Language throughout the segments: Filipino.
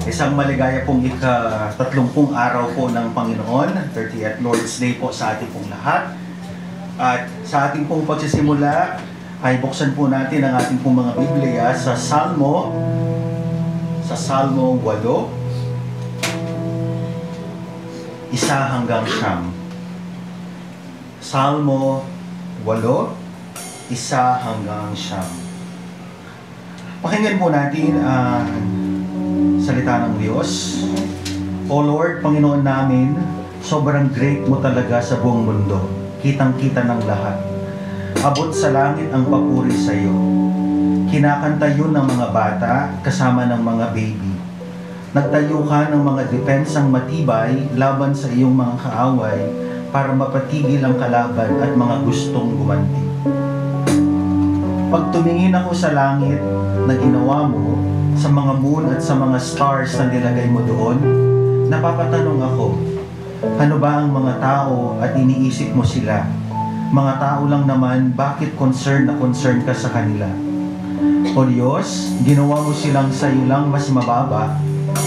Isang maligaya pong ika-30 araw po ng Panginoon, 30th Lord's Day po sa ating pong lahat. At sa ating pong pagsisimula, ay buksan po natin ang ating pong mga Biblia sa Salmo 8, 1 hanggang 9. Salmo 8, 1 hanggang 9. Pakinggan po natin ang salita ng Diyos. O Lord, Panginoon namin, sobrang great mo talaga sa buong mundo. Kitang-kita ng lahat. Abot sa langit ang papuri sa iyo. Kinakanta yun ng mga bata kasama ng mga baby. Nagtayo ka ng mga depensang matibay laban sa iyong mga kaaway para mapatigil ang kalaban at mga gustong gumanti. Pag tumingin ako sa langit na ginawa mo, sa mga moon at sa mga stars na nilagay mo doon, napapatanong ako, ano ba ang mga tao at iniisip mo sila? Mga tao lang naman, bakit concerned ka sa kanila? O Diyos, ginawa mo silang sa iyo lang mas mababa,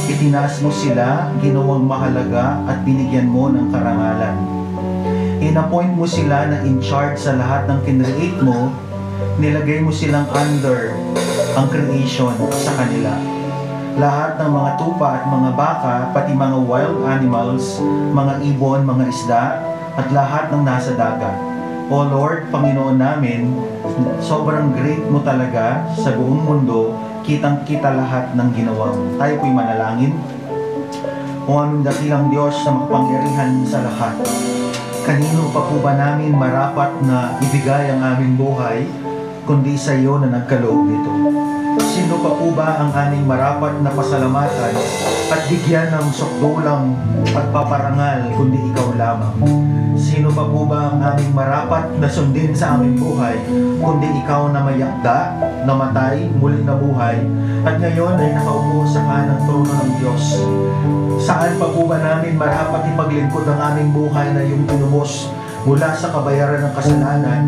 itinaas mo sila, ginawang mahalaga at binigyan mo ng karangalan. In-appoint mo sila na in charge sa lahat ng kinreate mo, nilagay mo silang under ang creation sa kanila. Lahat ng mga tupa at mga baka, pati mga wild animals, mga ibon, mga isda, at lahat ng nasa dagat. O Lord, Panginoon namin, sobrang great mo talaga sa buong mundo, kitang-kita lahat ng ginawa mo. Tayo po'y manalangin. O aming dakilang Diyos na makapangyarihan sa lahat, kanino pa po ba namin marapat na ibigay ang aming buhay, kundi sa iyo na nagkaloob nito? Sino pa po ba ang aming marapat na pasalamatan at bigyan ng sukdulang pagpaparangal kundi ikaw lamang? Sino pa po ba ang aming marapat na sundin sa aming buhay kundi ikaw na mayakda, namatay, muli na buhay, at ngayon ay nakaupo sa kanang trono ng Diyos? Saan pa po ba namin marapat ipaglingkod ang aming buhay na iyong tinubos mula sa kabayaran ng kasalanan,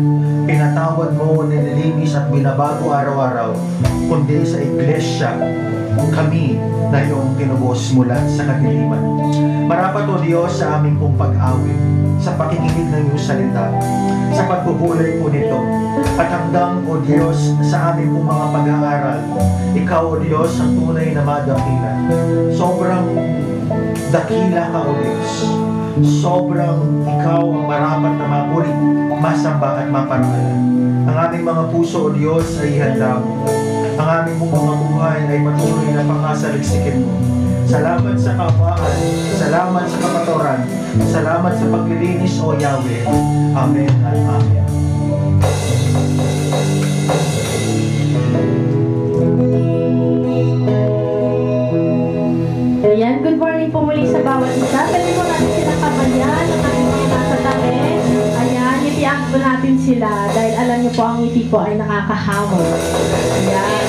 pinatawad mo, nililinis at binabago araw-araw, kundi sa iglesia, kami na iyong tinubos mula sa kadiliman. Marapat o Diyos sa aming pong pag-awit, sa pakikinig ng iyong salita, sa pagbubulay po nito, at hanggang o Diyos sa aming pong mga pag-aaral, ikaw o Diyos ang tunay na madakilan. Sobrang dakila ka o Diyos. Sobrang ikaw ang marapat na mapuri, masamba at maparangalan. Ang aming mga puso o Diyos ay ihanda mo. Ang aming mga buhay ay patuloy na pakasaliksikin mo. Salamat sa kaawaan, salamat sa kapatawaran, salamat sa paglilinis o Yahweh. Amen at Amen. Ayan, good morning po muli sa bawat isa. Pwede po natin silang kabayan ng ating mga nasa tabi. Ayan, ngitian po natin sila dahil alam niyo po ang ngiti po ay nakakahamon. Ayan.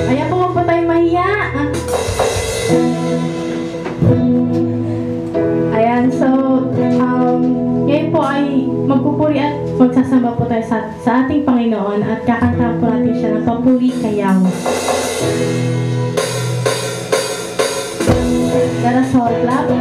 Ayan po, huwag po tayong mahiya. Ayan, so ngayon po ay magpupuri at magsasamba po tayo sa ating Panginoon at kakanta po natin siya ng papuri kay Yahweh. Let us all clap.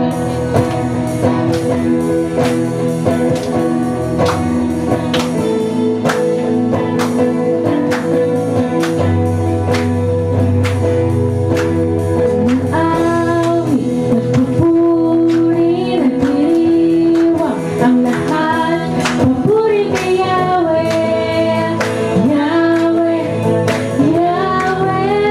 Yahweh, Yahweh,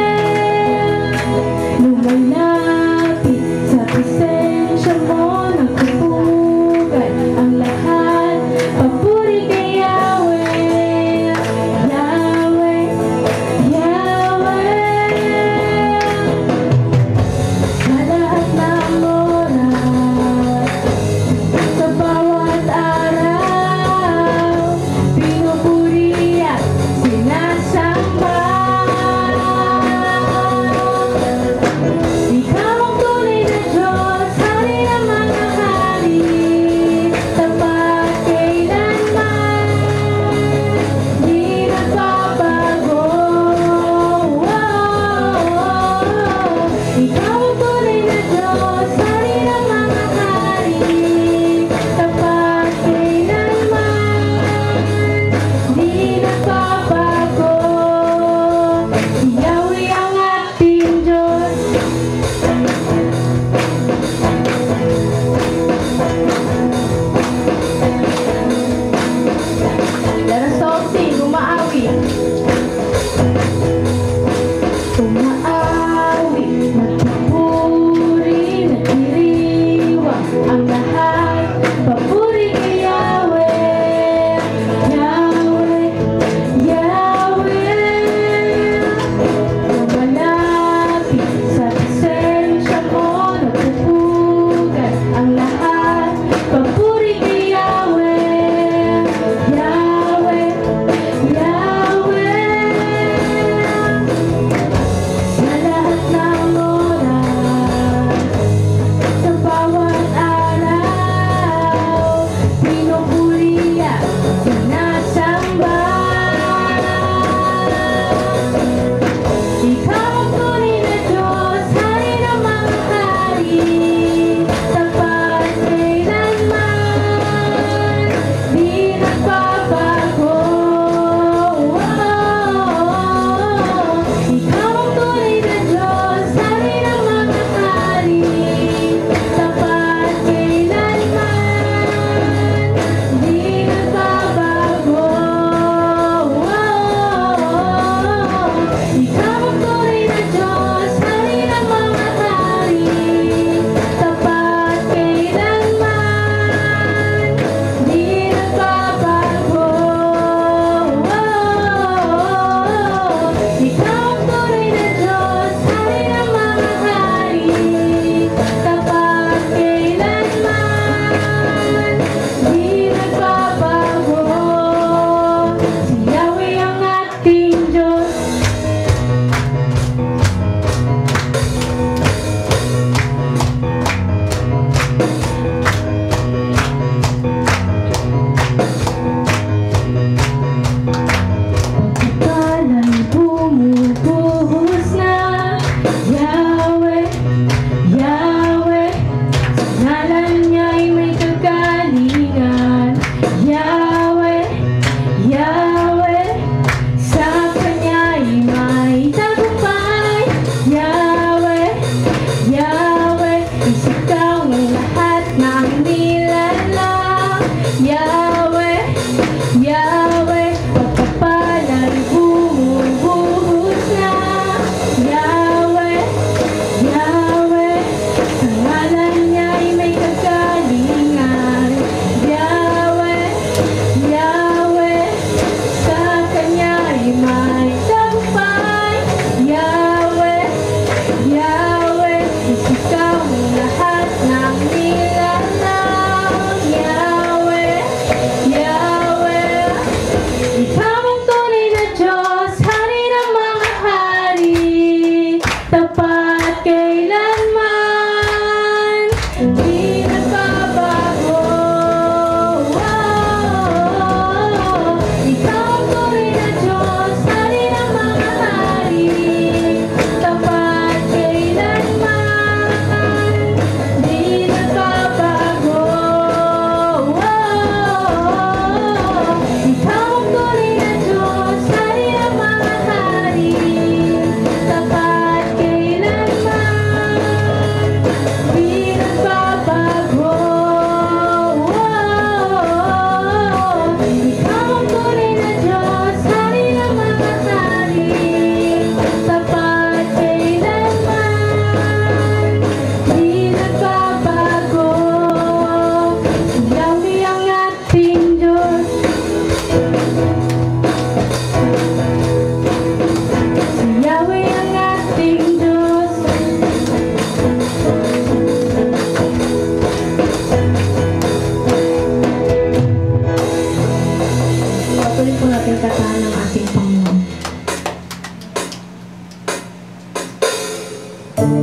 Muli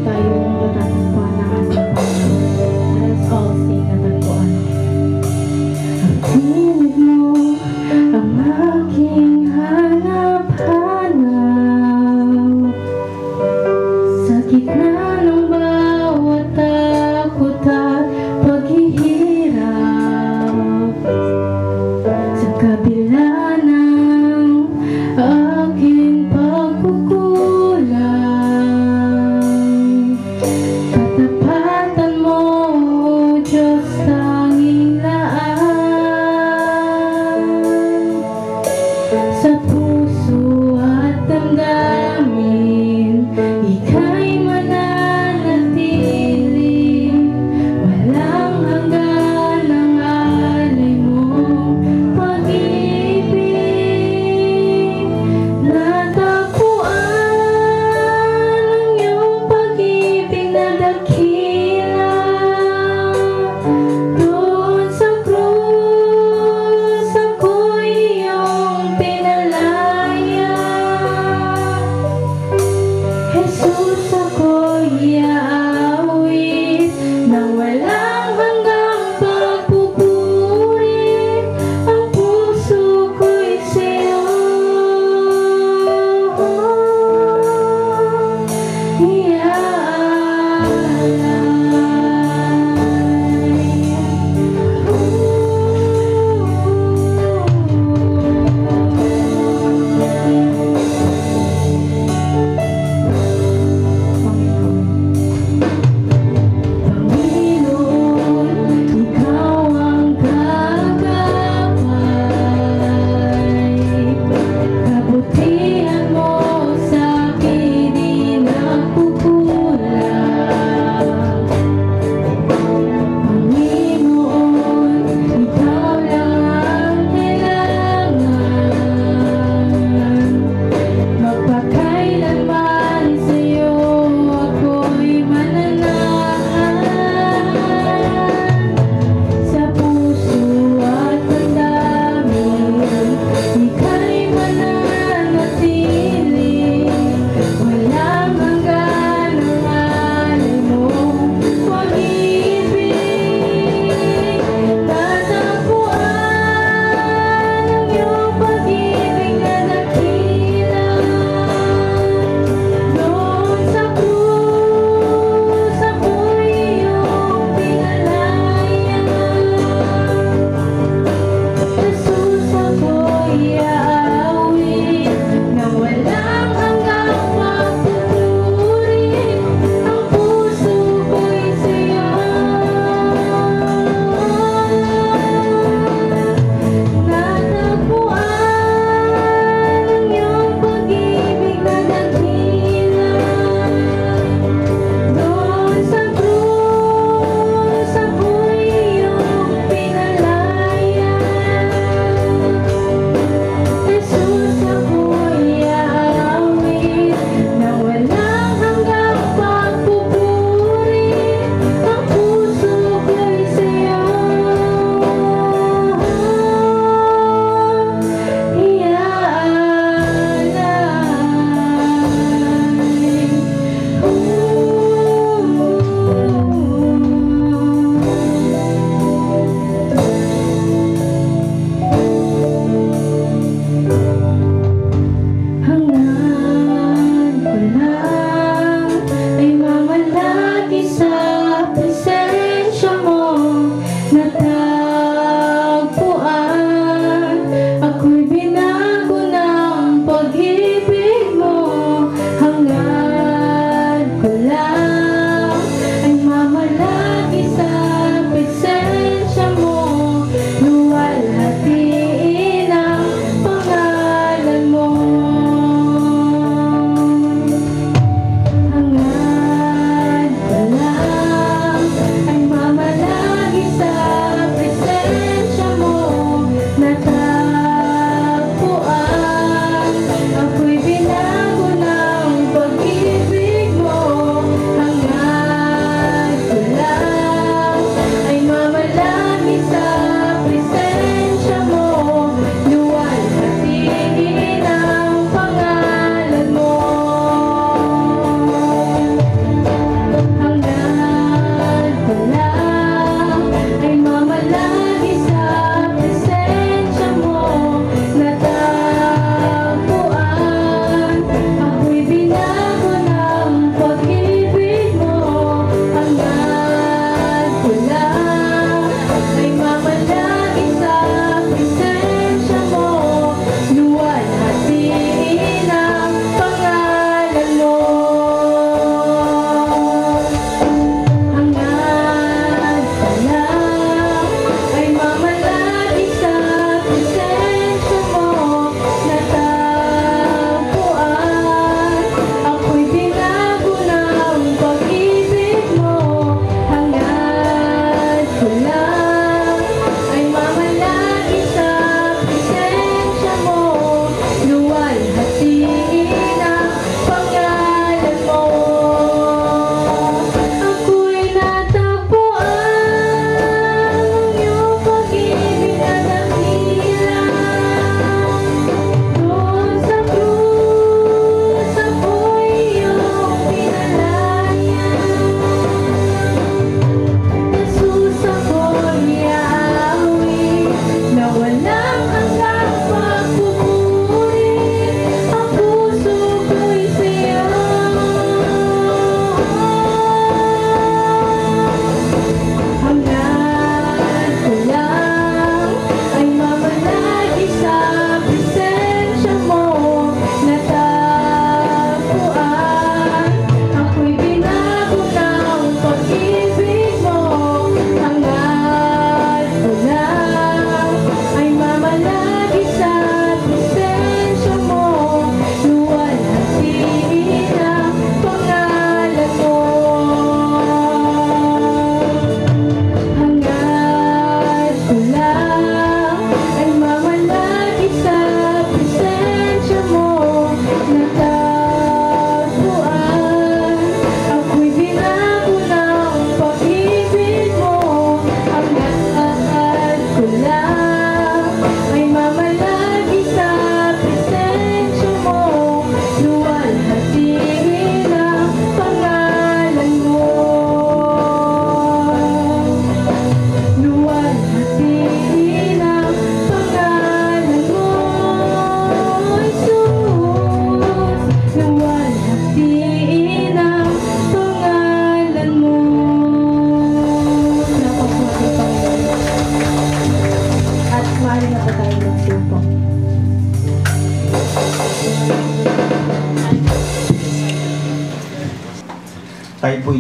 tayong matatagpuan ng ating Panginoon. Let us all sing natagpuan. Ang tinig mo, ang aking hanap-hanap. Sa gitna ng bawat takot at paghihirap,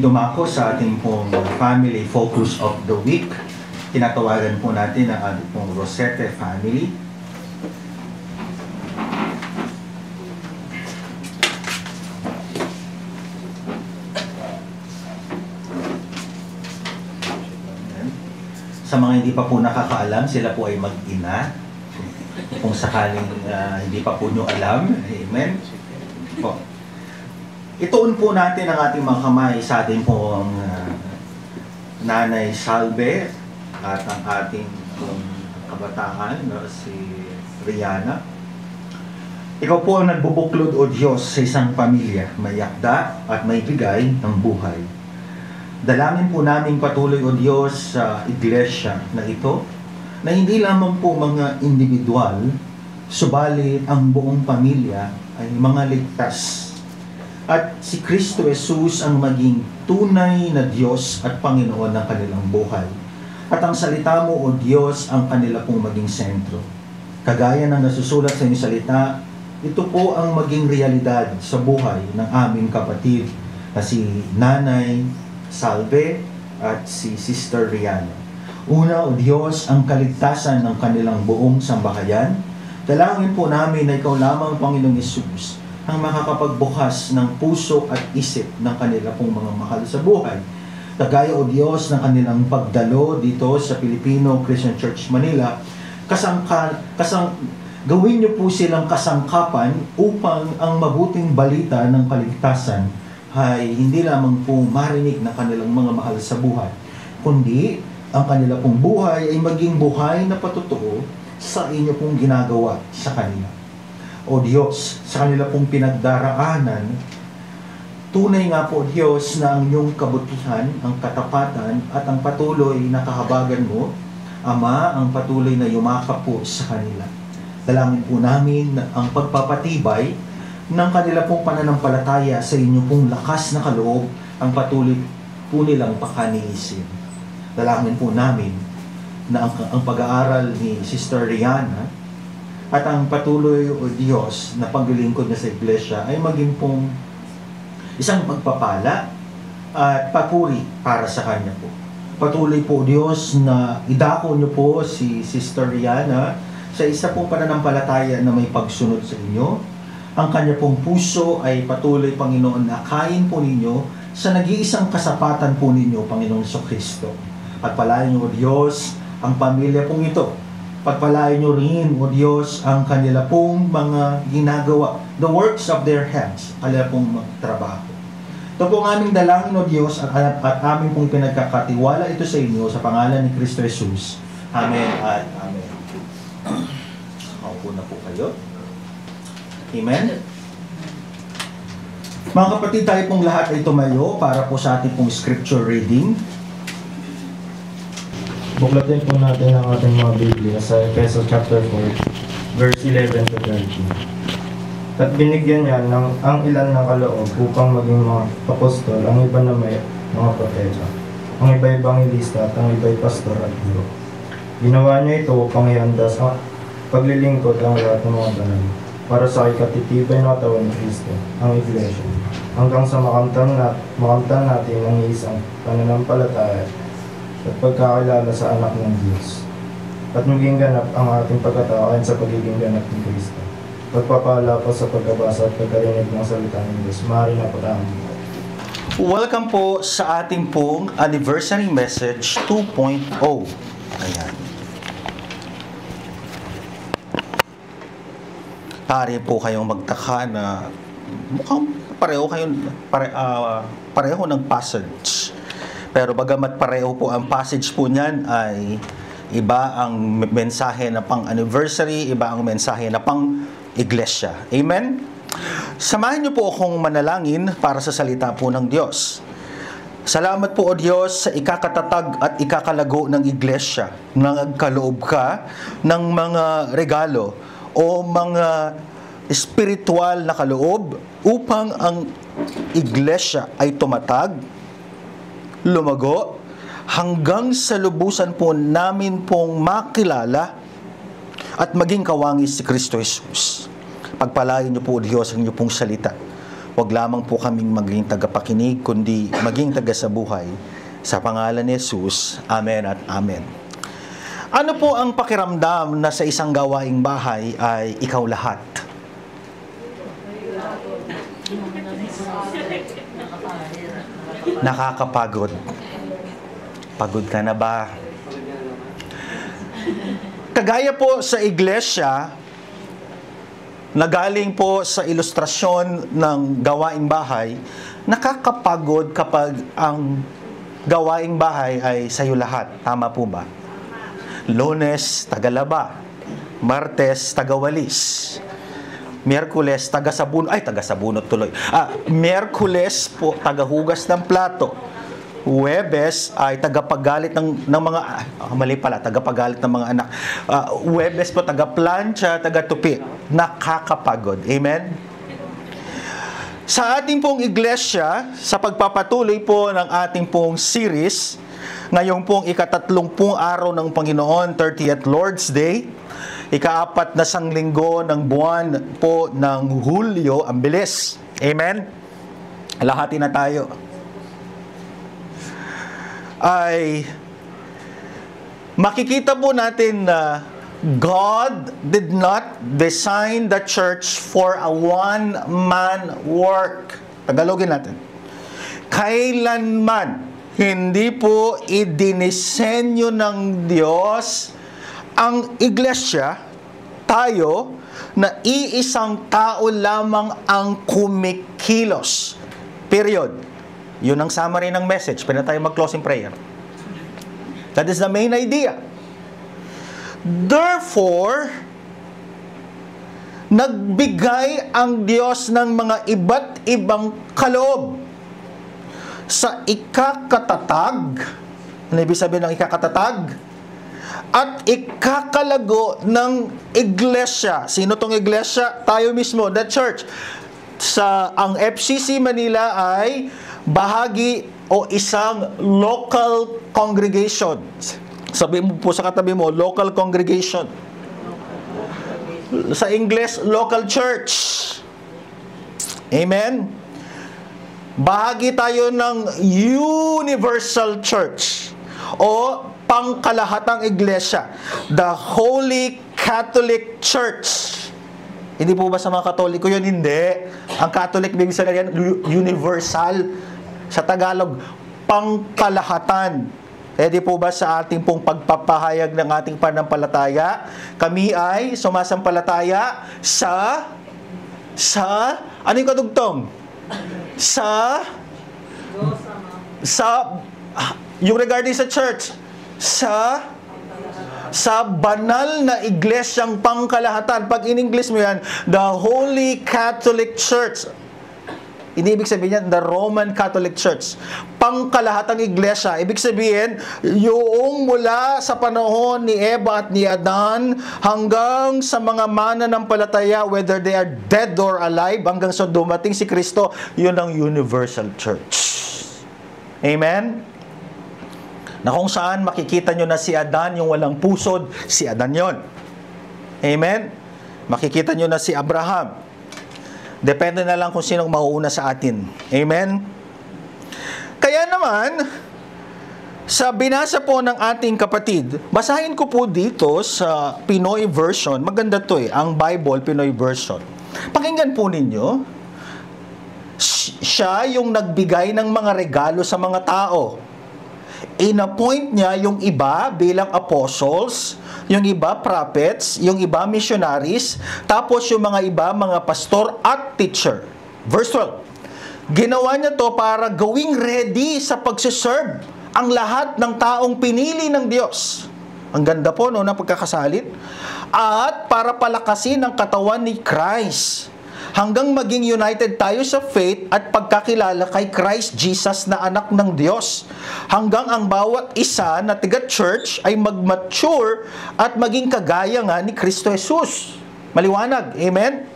dumako sa ating pong family focus of the week. Tinatawagan po natin ang ating pong Rosette family. Sa mga hindi pa po nakakaalam, sila po ay mag-ina. Kung sakaling hindi pa po nyo alam, amen. Po. Ituon po natin ang ating mga kamay sa ating pong Nanay Salve at ang ating kabataan, si Rihanna. Ikaw po ang nagbubuklod, O Diyos, sa isang pamilya, may yakda at may bigay ng buhay. Dalangin po namin patuloy, O Diyos, sa iglesia na ito, na hindi lamang po mga individual, subalit ang buong pamilya ay mga ligtas. At si Kristo Jesus ang maging tunay na Diyos at Panginoon ng kanilang buhay. At ang salita mo, O Diyos, ang kanila pong maging sentro. Kagaya ng nasusulat sa iyong salita, ito po ang maging realidad sa buhay ng aming kapatid na si Nanay Salve at si Sister Rihanna. Una, O Diyos, ang kaligtasan ng kanilang buong sambahayan. Dalangin po namin na ikaw lamang, Panginoong Hesus, ang makakapagbukas ng puso at isip ng kanila pong mga mahal sa buhay. Kagaya, O Diyos, ng kanilang pagdalo dito sa Filipino Christian Church Manila, gawin niyo po silang kasangkapan upang ang mabuting balita ng kaligtasan ay hindi lamang po marinig ng kanilang mga mahal sa buhay, kundi ang kanila pong buhay ay maging buhay na patotoo sa inyo pong ginagawa sa kanila. O Diyos, sa kanila pong pinagdaraanan, tunay nga po, Diyos, na ang iyong kabutihan, ang katapatan, at ang patuloy na kahabagan mo, Ama, ang patuloy na yumakap po sa kanila. Dalangin po namin na ang pagpapatibay ng kanila pong pananampalataya sa inyo pong lakas na kaloob, ang patuloy po nilang pakaniisin. Dalangin po namin na ang pag-aaral ni Sister Rihanna at ang patuloy, O Diyos, na paglilingkod na sa iglesia ay maging pong isang pagpapala at papuri para sa kanya po. Patuloy po, Diyos, na idako niyo po si Sister Rihanna sa isa pong pananampalataya na may pagsunod sa inyo. Ang kanya pong puso ay patuloy, Panginoon, na akayin po ninyo sa nag-iisang kasapatan po ninyo, Panginoong Kristo. At palayan niyo, O Diyos, ang pamilya pong ito. Pagpalain niyo rin, O Diyos, ang kanila pong mga ginagawa, the works of their hands, kanila pong trabaho. Ito po ang aming dalangin, O Diyos, at aming pong pinagkakatiwala ito sa inyo sa pangalan ni Kristo Jesus. Amen at Amen. Kaupo na po kayo. Amen. Mga kapatid, tayo pong lahat ay tumayo para po sa ating pong scripture reading. Buklatin po natin ang ating mga Biblia sa Efeso chapter 4, verse 11 to 13. At binigyan niya ang ilan ng kaloob upang maging mga apostol, ang iba na may mga propeta, ang iba evangelista at ang iba pastor at guro. Ginawa niya ito upang ihanda sa paglilingkod ang lahat ng mga banal, para sa ikatitibay na katawan ni Kristo, ang Iglesia, hanggang sa makamtan natin ang isang pananampalataya at pagkakilala sa anak ng Diyos, at maging ganap ang ating pagkatao ayon sa pagiging ganap ni Kristo. Pagpapala po sa pagkabasa at pagkarinig ng salita ng Diyos. Maaari na po tayo. Welcome po sa ating pong anniversary message 2.0. Ayan. Pare po kayong magtaka na mukhang pareho ng passage. Pero bagamat pareho po ang passage po niyan, ay iba ang mensahe na pang-anniversary, iba ang mensahe na pang-iglesia. Amen? Samahan niyo po akong manalangin para sa salita po ng Diyos. Salamat po, O Diyos, sa ikakatatag at ikakalago ng iglesia. Nagkaloob ka ng mga regalo o mga spiritual na kaloob upang ang iglesia ay tumatag, lumago, hanggang sa lubusan po namin pong makilala at maging kawangis si Kristo Jesus. Pagpalain niyo po, Diyos, ang inyo pong salita. Huwag lamang po kaming maging tagapakinig, kundi maging tagasabuhay. Sa pangalan ni Jesus, Amen at Amen. Ano po ang pakiramdam na sa isang gawaing bahay ay ikaw lahat? Nakakapagod. Pagod ka na ba? Kagaya po sa iglesia, na galing po sa ilustrasyon ng gawaing bahay, nakakapagod kapag ang gawaing bahay ay sa'yo lahat. Tama po ba? Lunes, tagalaba. Martes, tagawalis. Miyerkules, tagasabunot tuloy. Miyerkules po, tagahugas ng plato. Huwebes ay tagapagalit ng mga tagapagalit ng mga anak. Huwebes po tagaplancha, tagatupi. Nakakapagod. Amen. Sa ating pong iglesia, sa pagpapatuloy po ng ating pong series, ngayong pong ika-30 araw ng Panginoon, 30th Lord's Day, ika-4 na sanglinggo ng buwan po ng Hulyo, ang bilis. Amen. Lahati na tayo. Ay makikita po natin na God did not design the church for a one-man work. Tagalogin natin. Kailanman hindi po idinisenyo ng Diyos ang iglesia, tayo, na iisang tao lamang ang kumikilos. Period. Yun ang summary ng message. Pwede na tayo mag-closing prayer. That is the main idea. Therefore, nagbigay ang Diyos ng mga iba't ibang kaloob sa ikakatatag. Ano ibig sabihin ng ikakatatag? At ikakalago ng iglesia. Sino tong iglesia? Tayo mismo, the church. Ang FCC Manila ay bahagi o isang local congregation. Sabi mo po sa katabi mo, local congregation. Sa English, local church. Amen? Bahagi tayo ng universal church o pangkalahatang iglesia, the Holy Catholic Church. Hindi po ba sa mga Katoliko yun? Hindi. Ang Catholic, ibig sabihin universal. Sa Tagalog, pangkalahatan. Di po ba sa ating pong pagpapahayag ng ating panampalataya, kami ay sumasampalataya sa ano yung kadugtong? Yung regarding sa church, sa banal na iglesyang pangkalahatan. Pag in English mo yan, the Holy Catholic Church. Inibig sabihin yan, the Roman Catholic Church. Pangkalahatang iglesia. Ibig sabihin, yung mula sa panahon ni Eva at ni Adan hanggang sa mga mananampalataya, whether they are dead or alive, hanggang sa dumating si Kristo, yun ang universal church. Amen? Na kung saan makikita nyo na si Adan, yung walang pusod, si Adan yon. Amen? Makikita nyo na si Abraham. Depende na lang kung sinong mauuna sa atin. Amen? Kaya naman, sa binasa po ng ating kapatid, basahin ko po dito sa Pinoy version. Maganda to ang Bible, Pinoy version. Pakinggan po ninyo. Siya yung nagbigay ng mga regalo sa mga tao. In-appoint niya yung iba bilang apostles, yung iba prophets, yung iba missionaries, tapos yung mga iba mga pastor at teacher. Verse 12. Ginawa niya to para gawing ready sa pagsiserve ang lahat ng taong pinili ng Diyos. Ang ganda po na pagkakasalit. At para palakasin ang katawan ni Christ, hanggang maging united tayo sa faith at pagkakilala kay Christ Jesus na anak ng Diyos. Hanggang ang bawat isa na tiga-church ay mag-mature at maging kagaya nga ni Kristo Jesus. Maliwanag. Amen?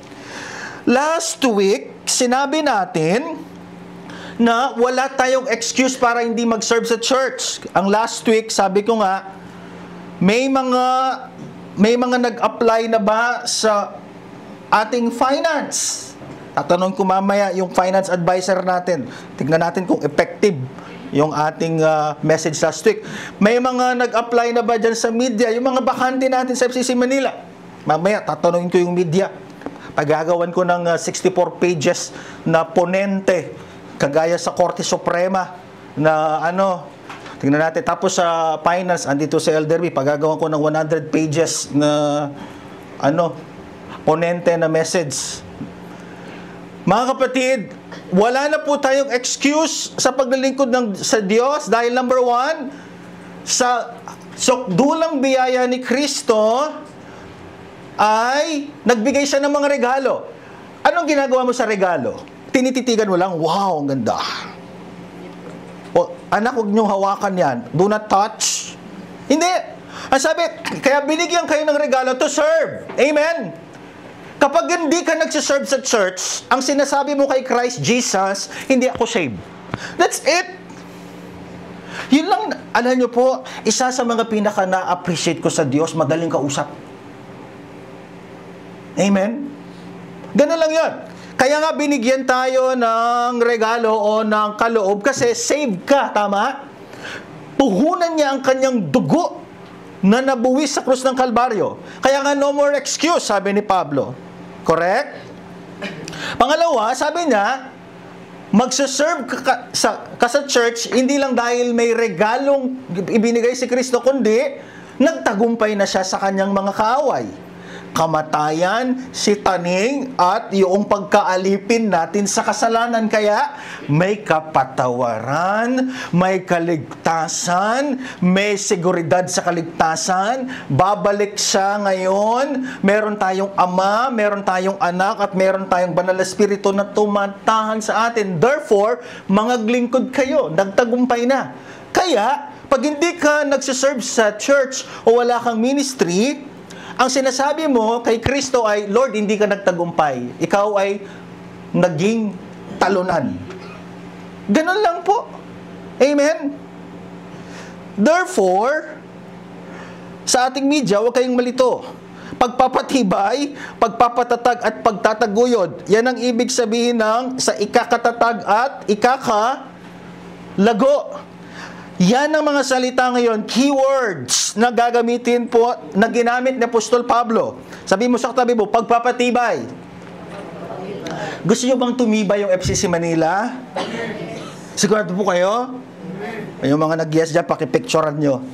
Last week, sinabi natin na wala tayong excuse para hindi mag-serve sa church. Ang last week, sabi ko nga, may mga nag-apply na ba sa ating finance? Tatanungin ko mamaya yung finance advisor natin. Tingnan natin kung effective yung ating message last week. May mga nag-apply na ba dyan sa media? Yung mga bakante natin sa FCC Manila. Mamaya, tatanungin ko yung media. Pagagawan ko ng 64 pages na ponente, kagaya sa Korte Suprema, na tingnan natin. Tapos sa finance, andito sa Elderby, pagagawan ko ng 100 pages na ponente na message. Mga kapatid, wala na po tayong excuse sa paglilingkod sa Diyos dahil number 1, sa sukdulang biyaya ni Kristo ay nagbigay siya ng mga regalo. Anong ginagawa mo sa regalo? Tinititigan mo lang, wow, ang ganda. O, anak, huwag niyong hawakan yan. Do not touch. Hindi. Ang sabi, kaya binigyan kayo ng regalo to serve. Amen. Kapag hindi ka nagsiserve sa church, ang sinasabi mo kay Christ Jesus, hindi ako saved. That's it. Yun lang, alam nyo po, isa sa mga pinaka na-appreciate ko sa Diyos, madaling kausap. Amen? Ganun lang yun. Kaya nga binigyan tayo ng regalo o ng kaloob kasi saved ka, tama? Puhunan niya ang kanyang dugo na nabuwis sa krus ng Kalbaryo. Kaya nga no more excuse, sabi ni Pablo. Correct? Pangalawa, sabi niya, magsaserve ka sa church, hindi lang dahil may regalong ibinigay si Kristo, kundi nagtagumpay na siya sa kanyang mga kaaway. Kamatayan, sitaning, at yung pagkaalipin natin sa kasalanan. Kaya may kapatawaran, may kaligtasan, may seguridad sa kaligtasan. Babalik siya ngayon. Meron tayong Ama, meron tayong Anak, at meron tayong Banal na Espiritu na tumatahan sa atin. Therefore, mga glingkod kayo, nagtagumpay na. Kaya, pag hindi ka nagsiserve sa church o wala kang ministry, ang sinasabi mo kay Kristo ay, Lord, hindi ka nagtagumpay. Ikaw ay naging talunan. Ganun lang po. Amen? Therefore, sa ating media, huwag kayong malito. Pagpapatibay, pagpapatatag at pagtataguyod. Yan ang ibig sabihin ng sa ikakatatag at ikakalago. Yan ang mga salita ngayon, keywords na gagamitin po, na ginamit ni Apostol Pablo. Sabi mo sa katabi mo, pagpapatibay. Gusto nyo bang tumibay yung FCC Manila? Sigurado po kayo? Yung mga nag-yes dyan, pakipicturean nyo.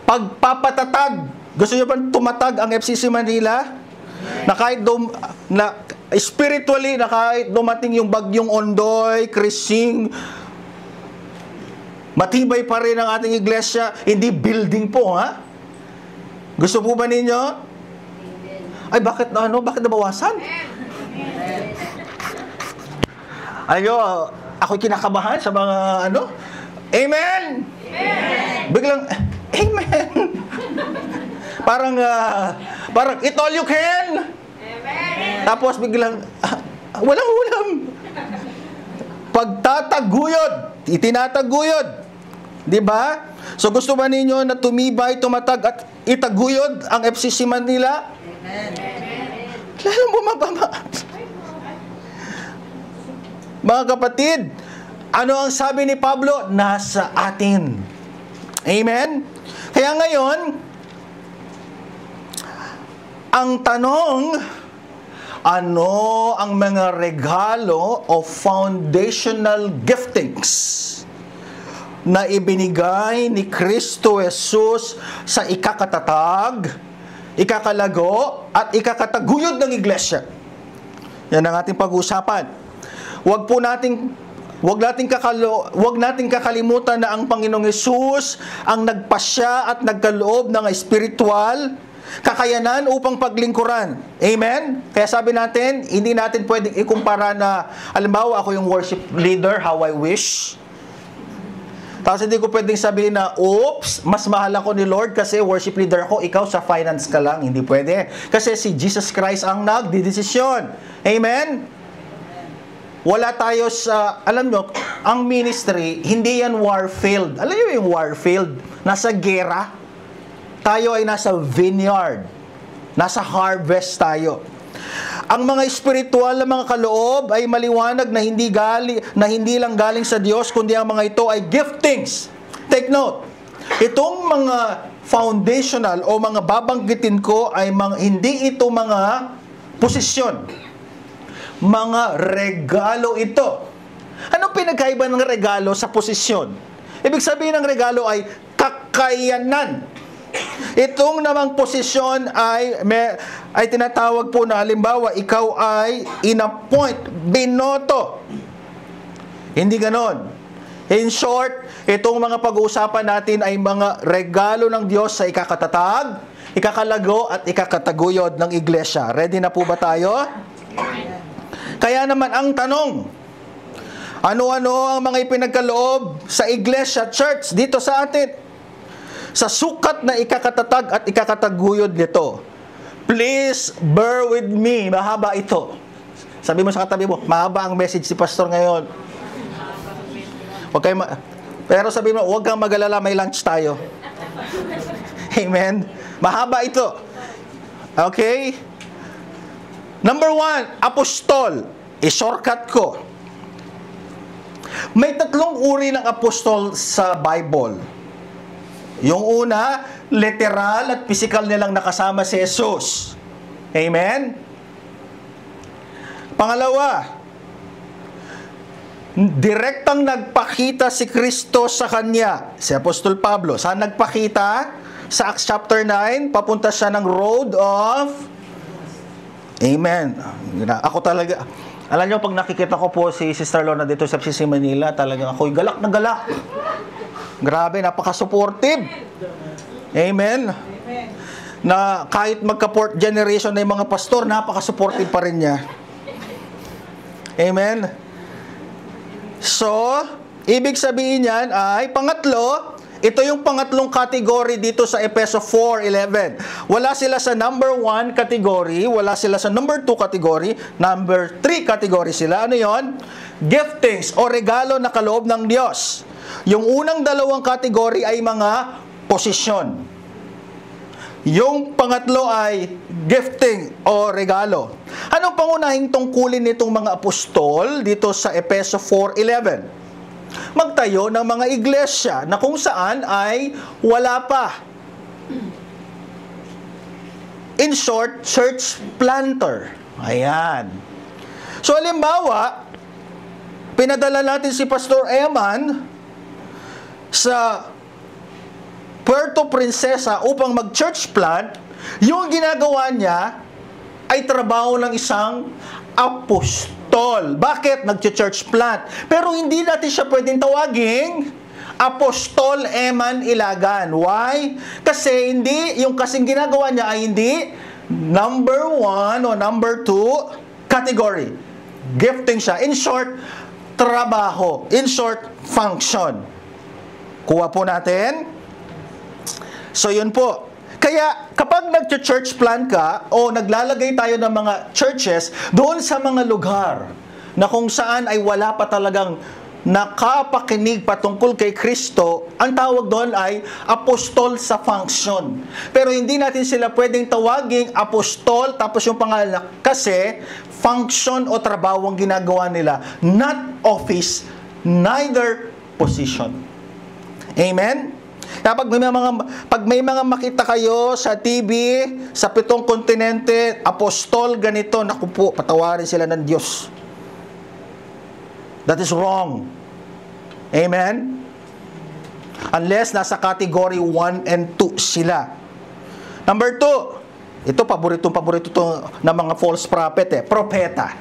Pagpapatatag. Gusto nyo bang tumatag ang FCC Manila? Na kahit spiritually, na kahit dumating yung bagyong Ondoy, Krising, matibay pa rin ang ating iglesia, hindi building po, ha? Gusto po ba ninyo? Ay, bakit nabawasan? Ako'y kinakabahan sa mga Amen! Biglang, Amen! Parang it all you can. Amen. Tapos biglang, walang ulam. Pagtataguyod, itinataguyod. Diba? So gusto ba ninyo na tumibay, tumatag at itaguyod ang FCC Manila? Amen. Lalong bumababa. Mga kapatid, ano ang sabi ni Pablo? Nasa atin. Amen? Kaya ngayon, ang tanong, ano ang mga regalo o foundational giftings na ibinigay ni Kristo Jesus sa ikakatatag, ikakalago, at ikakataguyod ng iglesia? Yan ang ating pag-uusapan. Huwag nating kakalimutan na ang Panginoong Hesus ang nagpasya at nagkaloob ng spiritual kakayanan upang paglingkuran. Amen? Kaya sabi natin, hindi natin pwedeng ikumpara na, halimbawa, ako yung worship leader, how I wish. Tapos hindi ko pwedeng sabihin na, oops, mas mahal ako ni Lord kasi worship leader ako, ikaw sa finance ka lang. Hindi pwede. Kasi si Jesus Christ ang nagdidesisyon. Amen? Wala tayo sa, alam nyo, ang ministry, hindi yan war-filled. Alam nyo yung war-filled? Nasa gera. Tayo ay nasa vineyard. Nasa harvest tayo. Ang mga espiritual na mga kaloob ay maliwanag na hindi lang galing sa Diyos, kundi ang mga ito ay giftings. Take note, itong mga foundational o mga babanggitin ko ay hindi ito mga posisyon. Mga regalo ito. Anong pinagkaiba ng regalo sa posisyon? Ibig sabihin ng regalo ay kakayanan. Itong namang posisyon ay tinatawag po na, halimbawa, ikaw ay in-appoint, binoto. Hindi ganon. In short, itong mga pag-uusapan natin ay mga regalo ng Diyos sa ikakatatag, ikakalago at ikakataguyod ng iglesia. Ready na po ba tayo? Kaya naman ang tanong, ano-ano ang mga ipinagkaloob sa iglesia, church, dito sa atin? Sa sukat na ikakatatag at ikakataguyod nito. Please bear with me. Mahaba ito. Sabi mo sa katabi mo, mahaba ang message si pastor ngayon. Pero sabi mo, huwag kang mag-alala, may lunch tayo. Amen? Mahaba ito. Okay? Number 1, apostol. I-shortcut ko. May 3 uri ng apostol sa Bible. Yung una, literal at physical nilang nakasama si Jesus. Amen? Pangalawa, direktang nagpakita si Kristo sa kanya. Si Apostol Pablo, saan nagpakita? Sa Acts chapter 9, papunta siya ng road of... Amen. Ako talaga, alam nyo, pag nakikita ko po si Sister Lorna dito sa FCC Manila, talagang ako'y galak na galak. Grabe, napaka-supportive. Amen. Na kahit magka-4th generation na yung mga pastor, napaka-supportive pa rin niya. Amen. So, ibig sabihin yan ay, pangatlo, ito yung pangatlong category dito sa Efeso 4:11. Wala sila sa number 1 category, wala sila sa number 2 category, number 3 category sila. Ano yon? Giftings o regalo na kaloob ng Diyos. Yung unang 2 kategory ay mga posisyon. Yung pangatlo ay gifting o regalo. Anong pangunahing tungkulin nitong mga apostol dito sa Efeso 4:11? Magtayo ng mga iglesia na kung saan ay wala pa. In short, church planter. Ayan. So, halimbawa, pinadala natin si Pastor Eman sa Puerto Princesa upang mag-church plant. Yung ginagawa niya ay trabaho ng isang apostol. Bakit? Nag-church plant. Pero hindi natin siya pwedeng tawaging Apostol Eman Ilagan. Why? Kasi yung kasing ginagawa niya ay hindi number 1 o number 2 category. Gifting siya. In short, trabaho. In short, function. Kuha po natin. So, yun po. Kaya, kapag nag-church plant ka, o naglalagay tayo ng mga churches, doon sa mga lugar na kung saan ay wala pa talagang nakapakinig patungkol kay Kristo, ang tawag doon ay apostol sa function. Pero hindi natin sila pwedeng tawaging apostol, tapos yung pangalan kasi function o trabaho ang ginagawa nila. Not office, neither position. Amen? Pag may mga makita kayo sa TV, sa 7 kontinente, apostol ganito, naku po, patawarin sila ng Diyos. That is wrong. Amen? Unless nasa category 1 and 2 sila. Number 2, ito paborito ng mga false prophet, propeta.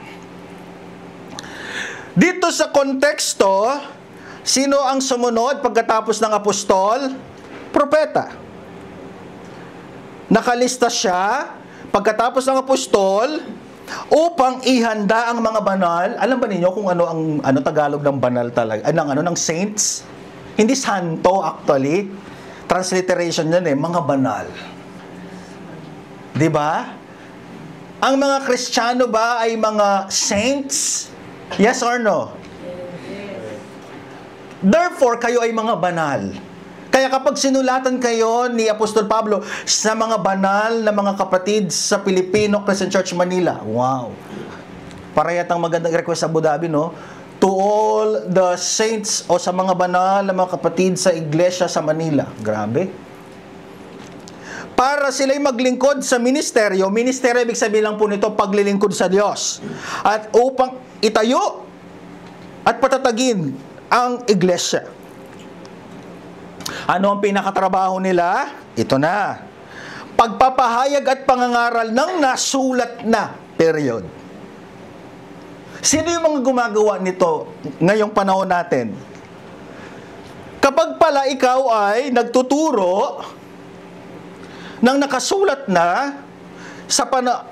Dito sa konteksto, sino ang sumunod pagkatapos ng apostol? Propeta. Nakalista siya pagkatapos ng apostol upang ihanda ang mga banal. Alam ba ninyo kung ano ang Tagalog ng banal talaga? Ng saints? Hindi santo actually. Transliteration yan mga banal. 'Di ba? Ang mga Kristiyano ba ay mga saints? Yes or no? Therefore, kayo ay mga banal. Kaya kapag sinulatan kayo ni Apostol Pablo sa mga banal na mga kapatid sa Filipino Crescent Church Manila, wow! Parehas ang magandang request sa Abu Dhabi, no? To all the saints o sa mga banal na mga kapatid sa iglesia sa Manila. Grabe. Para sila'y maglingkod sa ministeryo. Ministeryo, ibig sabihin lang po nito, paglilingkod sa Diyos. At upang itayo at patatagin ang iglesia. Ano ang pinakatrabaho nila? Ito na. Pagpapahayag at pangangaral ng nasulat na. Period. Sino yung mga gumagawa nito ngayong panahon natin? Kapag pala ikaw ay nagtuturo ng nakasulat na,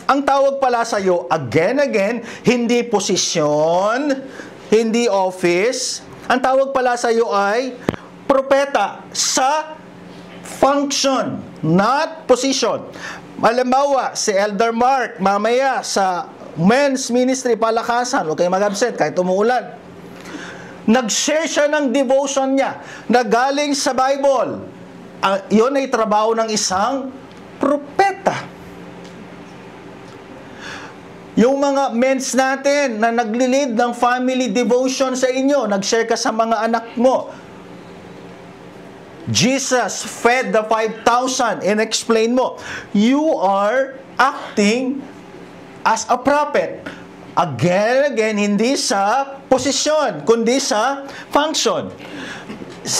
ang tawag pala sa iyo, again, hindi posisyon, hindi office. Ang tawag pala sa iyo ay propeta sa function, not position. Halimbawa, si Elder Mark, mamaya sa men's ministry, palakasan, huwag kayong mag-absent kahit umuulan. Nag-share siya ng devotion niya na galing sa Bible. Yun ay trabaho ng isang propeta. Yung mga men's natin na nagli-lead ng family devotion sa inyo, nag-share ka sa mga anak mo. Jesus fed the 5,000 and explain mo, you are acting as a prophet. Again, hindi sa posisyon, kundi sa function.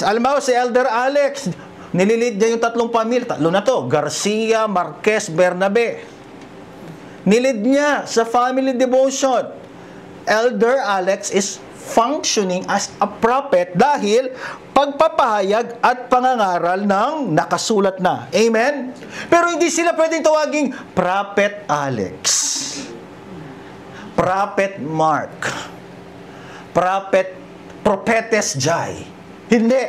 Alam mo, si Elder Alex, nililid niya yung 3 pamilya. 3 na to, Garcia, Marquez, Bernabe. Nilid niya sa family devotion. Elder Alex is functioning as a prophet dahil pagpapahayag at pangangaral ng nakasulat na. Amen? Pero hindi sila pwedeng tawaging Prophet Alex, Prophet Mark, Prophetess Jai. Hindi.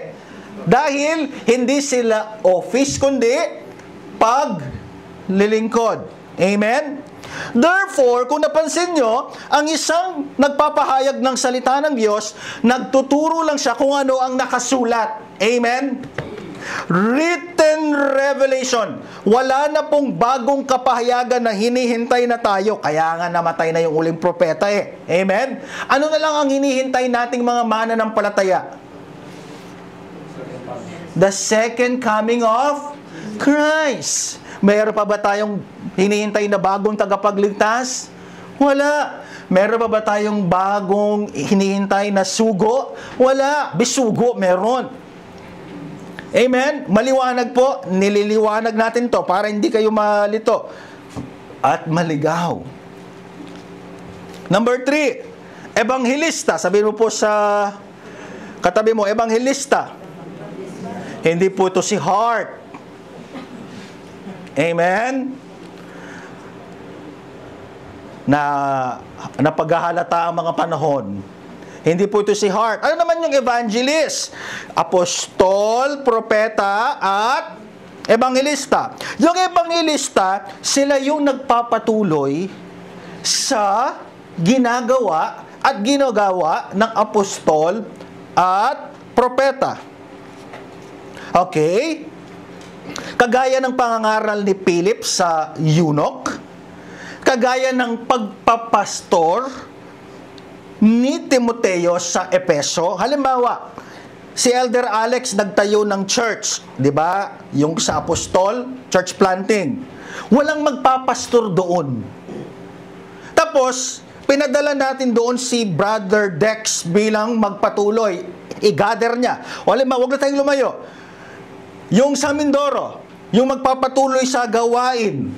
Dahil hindi sila office, kundi paglilingkod. Amen? Therefore, kung napansin nyo, ang isang nagpapahayag ng salita ng Diyos, nagtuturo lang siya kung ano ang nakasulat. Amen? Written revelation. Wala na pong bagong kapahayagan na hinihintay na tayo. Kaya nga namatay na yung uling propeta eh. Amen? Ano na lang ang hinihintay nating mga mananampalataya? The second coming of Christ. Mayroon pa ba tayong hinihintay na bagong tagapagligtas? Wala. Meron pa ba tayong bagong hinihintay na sugo? Wala. Bisugo, meron. Amen? Maliwanag po. Nililiwanag natin to para hindi kayo malito at maligaw. Number 3, ebanghelista. Sabihin mo po sa katabi mo, ebanghelista. Hindi po ito si Hart. Amen? Na paghahalata ang mga panahon. Hindi po ito si Hart. Ano naman yung evangelist? Apostol, propeta, at ebanghelista. Yung ebanghelista, sila yung nagpapatuloy sa ginagawa ng apostol at propeta. Okay? Kagaya ng pangangaral ni Philip sa eunuch, kagaya ng pagpapastor ni Timoteo sa Epeso. Halimbawa, si Elder Alex nagtayo ng church, 'di ba? Yung sa apostol, church planting. Walang magpapastor doon. Tapos, pinadala natin doon si Brother Dex bilang magpatuloy. I-gather niya. O halimbawa, wag na tayong lumayo. Yung sa Mindoro, yung magpapatuloy sa gawain.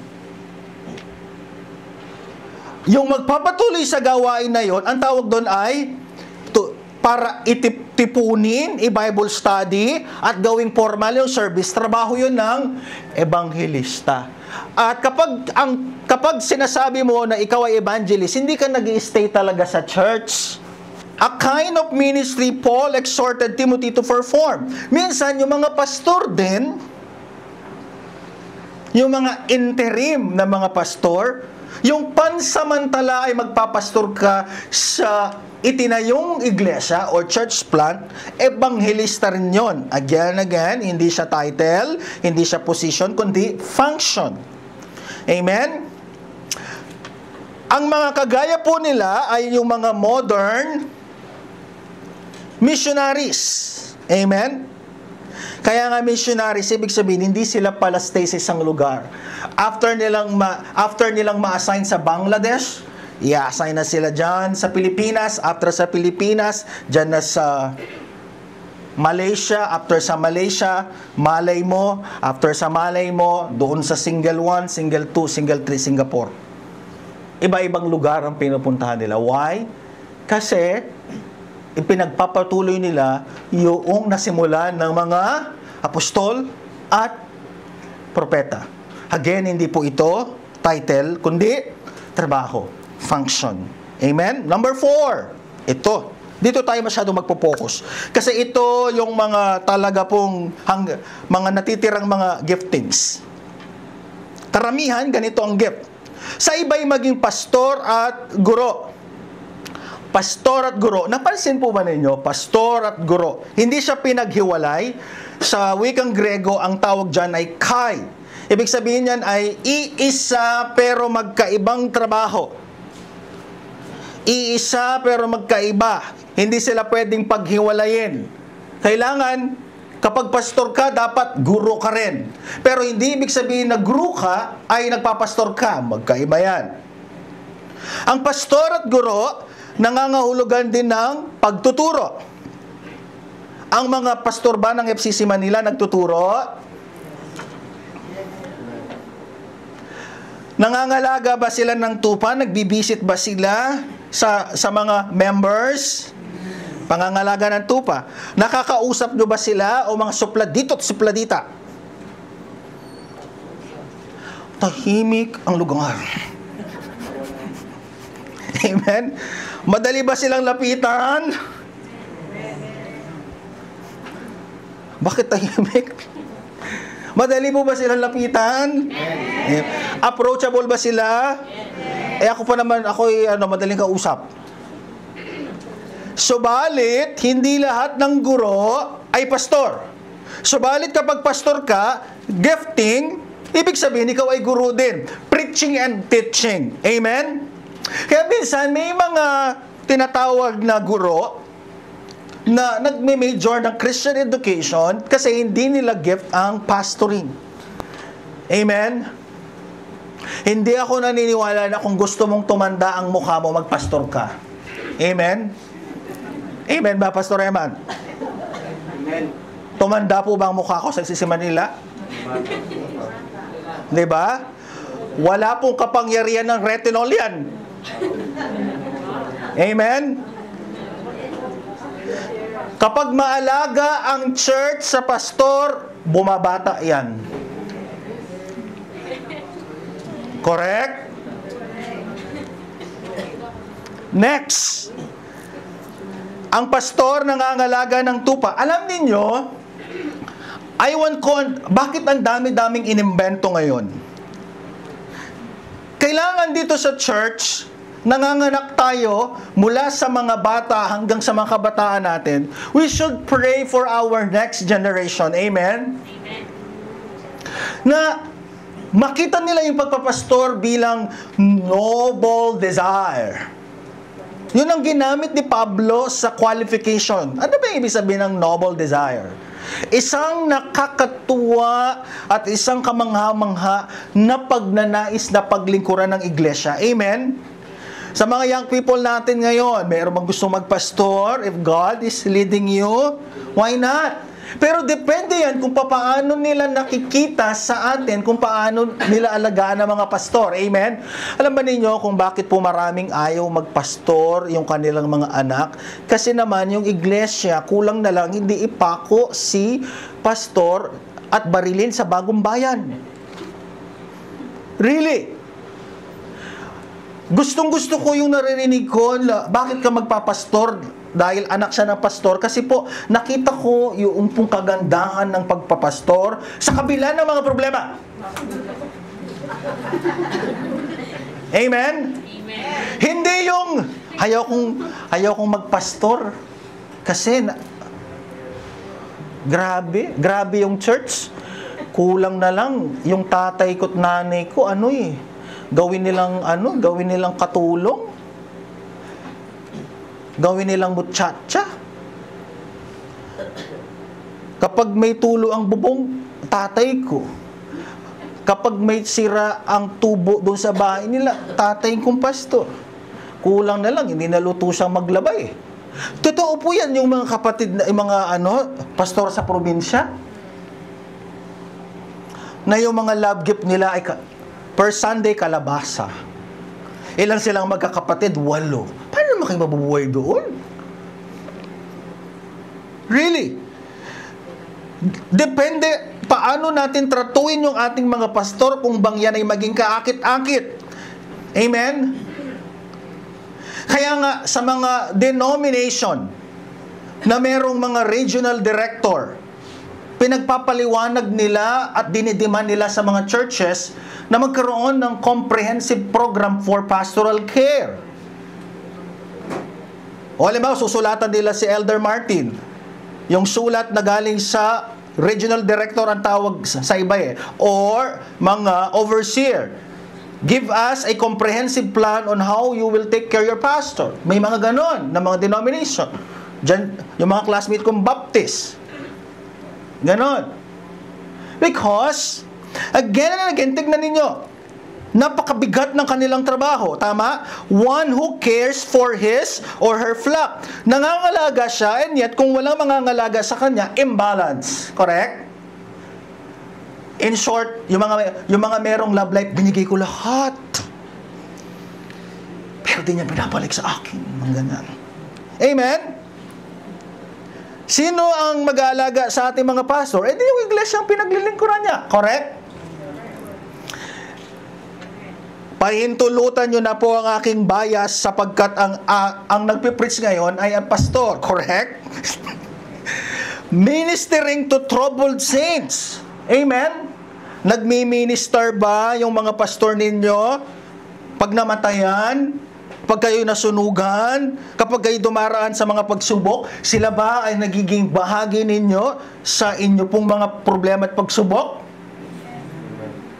Yung magpapatuloy sa gawain na yon, ang tawag doon ay para itipunin, i-Bible study, at gawing formal yung service. Trabaho yun ng ebanghelista. At kapag sinasabi mo na ikaw ay evangelist, hindi ka nag-i-stay talaga sa church. A kind of ministry Paul exhorted Timothy to perform. Minsan, yung mga pastor din, yung mga interim na mga pastor, yung pansamantala ay magpapastor ka sa itinayong iglesia or church plant, ebanghelista rin yun. Again and again, hindi siya title, hindi siya position, kundi function. Amen? Ang mga kagaya po nila ay yung mga modern missionaries. Amen? Kaya nga missionaries, ibig sabihin, hindi sila pala stay sa isang lugar. After nilang ma-assign sa Bangladesh, i-assign na sila dyan sa Pilipinas. After sa Pilipinas, dyan na sa Malaysia. After sa Malaysia, Malay mo. After sa Malay mo, doon sa Single 1, Single 2, Single 3, Singapore. Iba-ibang lugar ang pinupuntahan nila. Why? Kasi ipinagpapatuloy nila yung nasimulan ng mga apostol at propeta. Again, hindi po ito title, kundi trabaho, function. Amen? Number 4, ito. Dito tayo masyadong magpo-focus. Kasi ito yung mga talaga pong mga natitirang mga giftings. Karamihan, ganito ang gift. Sa iba'y maging pastor at guro. Pastor at guro. Napansin po ba ninyo? Pastor at guro. Hindi siya pinaghiwalay. Sa wikang Grego, ang tawag dyan ay kai. Ibig sabihin yan ay iisa pero magkaibang trabaho. Iisa pero magkaiba. Hindi sila pwedeng paghiwalayin. Kailangan, kapag pastor ka, dapat guro ka rin. Pero hindi ibig sabihin na guro ka ay nagpapastor ka. Magkaiba yan. Ang pastor at guro, nangangahulugan din ng pagtuturo. Ang mga pastor ba ng FCC Manila nagtuturo? Nangangalaga ba sila ng tupa? Nagbibisit ba sila sa mga members? Pangangalaga ng tupa. Nakakausap nyo ba sila o mga supladito at supladita? Tahimik ang lugar. Amen? Madali ba silang lapitan? Bakit tahimik? Madali po ba silang lapitan? Approachable ba sila? Ako pa naman, ako'y madaling kausap. Subalit, hindi lahat ng guro ay pastor. Subalit kapag pastor ka, gifting, ibig sabihin ikaw ay guro din. Preaching and teaching. Amen? Kaya minsan, may mga tinatawag na guro na nagme-major ng Christian education kasi hindi nila gift ang pastoring. Amen? Hindi ako naniniwala na kung gusto mong tumanda ang mukha mo, magpastor ka. Amen? Amen ba, Pastor Eman? Amen. Tumanda po ba ang mukha ko sa FCC Manila? Diba? Wala pong kapangyarihan ng retinol yan. Amen? Kapag maalaga ang church sa pastor, bumabata yan. Correct? Next. Ang pastor nangangalaga ng tupa. Alam ninyo, bakit ang dami-daming inimbento ngayon? Kailangan dito sa church, nanganganak tayo mula sa mga bata hanggang sa mga kabataan natin. We should pray for our next generation. Amen? Amen. Na makita nila yung pagpapastor bilang noble desire. Yun ang ginamit ni Pablo sa qualification. Ano ba ibig sabihin ng noble desire? Isang nakakatuwa at isang kamangha-mangha na pagnanais na paglingkuran ng iglesia. Amen? Sa mga young people natin ngayon, mayroon bang gusto magpastor? If God is leading you, why not? Pero depende yan kung paano nila nakikita sa atin, kung paano nila alagaan ang mga pastor. Amen? Alam ba ninyo kung bakit po maraming ayaw magpastor yung kanilang mga anak? Kasi naman yung iglesia, kulang na lang hindi ipako si pastor at barilin sa bagong bayan. Really? Gustong-gusto ko yung naririnig ko, bakit ka magpapastor? Dahil anak siya ng pastor. Kasi po, nakita ko yung pong kagandahan ng pagpapastor sa kabila ng mga problema. Amen? Amen. Hindi yung Ayaw kong magpastor. Kasi, grabe yung church. Kulang na lang yung tatay ko at nanay ko, gawin nilang katulong. Gawin nilang muchacha. Kapag may tulo ang bubong, tatay ko. Kapag may sira ang tubo doon sa bahay nila, tatay kong pastor. Kulang na lang, hindi naluto siyang maglabay. Totoo po yan, yung mga kapatid, yung mga pastor sa probinsya, na yung mga love gift nila ay per Sunday kalabasa. Ilan silang magkakapatid? 8. Paano naman kayo mabubuhay doon? Really? Depende paano natin tratuin yung ating mga pastor kung bang yan ay maging kaakit-akit. Amen? Kaya nga, sa mga denomination na merong mga regional director, pinagpapaliwanag nila at dinidemand nila sa mga churches na magkaroon ng comprehensive program for pastoral care. O halimbawa, susulatan nila si Elder Martin. Yung sulat na galing sa regional director ang tawag sa iba or mga overseer. Give us a comprehensive plan on how you will take care of your pastor. May mga ganon na mga denomination. Diyan, yung mga classmate kong Baptist. Ganon. Because, again and again, tignan ninyo, napakabigat ng kanilang trabaho. Tama? One who cares for his or her flock. Nangangalaga siya, and yet, kung walang mangangalaga sa kanya, imbalance. Correct? In short, yung mga merong love life, binigay ko lahat. Pero di niya pinapalik sa akin. Mga ganyan. Amen? Sino ang mag-aalaga sa ating mga pastor? Di yung iglesia ang pinaglilingkuran niya. Correct? Pahintulutan nyo na po ang aking bias sapagkat ang nagpipreach ngayon ay ang pastor. Correct? Ministering to troubled saints. Amen? Nagmi-minister ba yung mga pastor ninyo pag namatayan, pag kayo nasunugan, kapag kayo dumaraan sa mga pagsubok, sila ba ay nagiging bahagi ninyo sa inyo pong mga problema at pagsubok?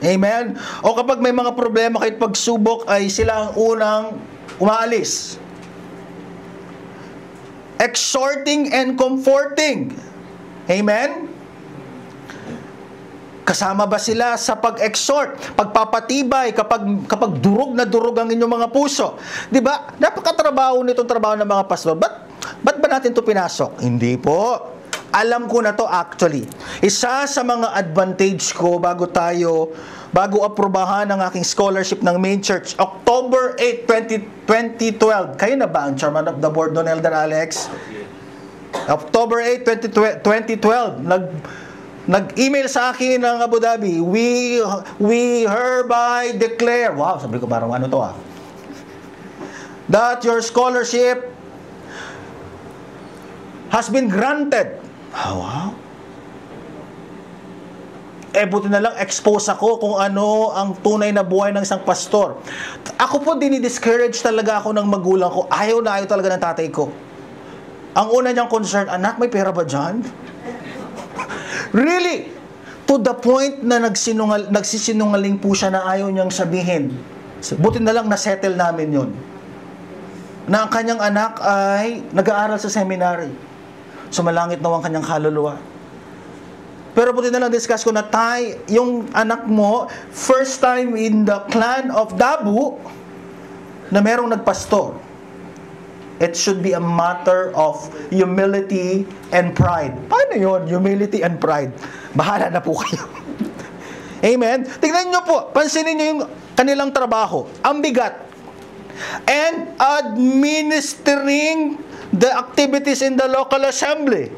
Amen? O kapag may mga problema kahit pagsubok, ay sila ang unang umaalis. Exhorting and comforting. Amen? Kasama ba sila sa pag-exhort, pagpapatibay kapag durog na durog ang inyong mga puso? 'Di ba? Napakatrabaho nitong trabaho ng mga pastor. Ba't ba natin 'to pinasok? Hindi po. Alam ko na 'to actually. Isa sa mga advantage ko bago aprobahan ang aking scholarship ng main church, October 8, 2012. Kayo na ba ang chairman of the board doon, Elder Alex? October 8, 2012, nag-email sa akin ng Abu Dhabi, we hereby declare, wow, sabi ko parang ano to that your scholarship has been granted. Oh, wow. Buti na lang expose ako kung ano ang tunay na buhay ng isang pastor. Ako po dinidiscourage talaga ako ng magulang ko. Ayaw talaga ng tatay ko. Ang una niyang concern, anak, may pera ba dyan? Really? To the point na nagsisinungaling po siya na ayaw niyang sabihin. Buti na lang na-settle namin yun. Na ang kanyang anak ay nag-aaral sa seminary. Sumalangit na ang kanyang kaluluwa. Pero buti na lang discuss ko na, Tay, yung anak mo, first time in the clan of Dabu na merong nagpastor. It should be a matter of humility and pride. Paano yun? Humility and pride. Bahala na po kayo. Amen? Tingnan nyo po, pansinin nyo yung kanilang trabaho. Ang bigat. And administering the activities in the local assembly.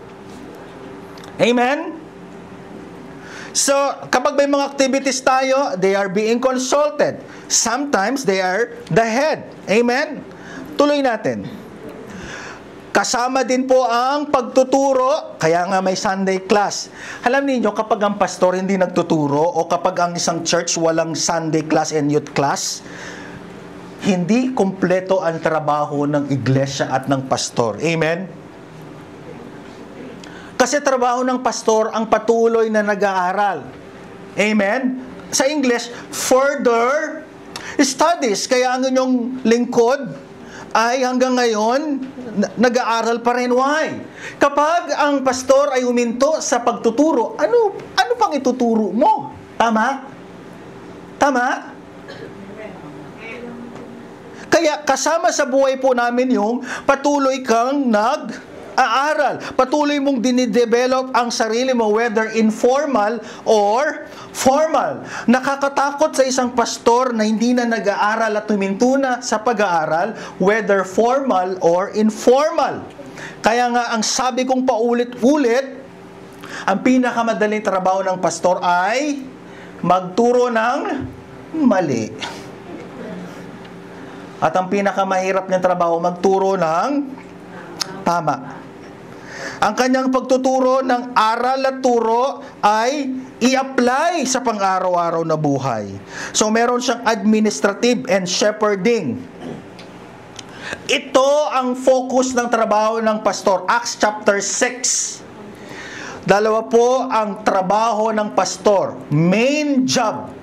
Amen? So, kapag may mga activities tayo, they are being consulted. Sometimes, they are the head. Amen? Tuloy natin. Kasama din po ang pagtuturo, kaya nga may Sunday class. Alam niyo kapag ang pastor hindi nagtuturo o kapag ang isang church walang Sunday class and youth class, hindi kumpleto ang trabaho ng iglesia at ng pastor. Amen? Kasi trabaho ng pastor ang patuloy na nag-aaral. Amen? Sa English, further studies. Kaya ang inyong lingkod ay hanggang ngayon nag-aaral pa rin. Why? Kapag ang pastor ay huminto sa pagtuturo, ano pang ituturo mo? Tama? Tama? Kaya kasama sa buhay po namin yung patuloy kang nag-aaral. Patuloy mong dinidevelop ang sarili mo, whether informal or formal. Nakakatakot sa isang pastor na hindi na nag-aaral at huminto na sa pag-aaral, whether formal or informal. Kaya nga, ang sabi kong paulit-ulit, ang pinakamadaling trabaho ng pastor ay magturo ng mali. At ang pinakamahirap niyang trabaho, magturo ng tama. Ang kanyang pagtuturo ng aral at turo ay i-apply sa pang-araw-araw na buhay. So meron siyang administrative and shepherding. Ito ang focus ng trabaho ng pastor. Acts chapter 6. Dalawa po ang trabaho ng pastor. Main job.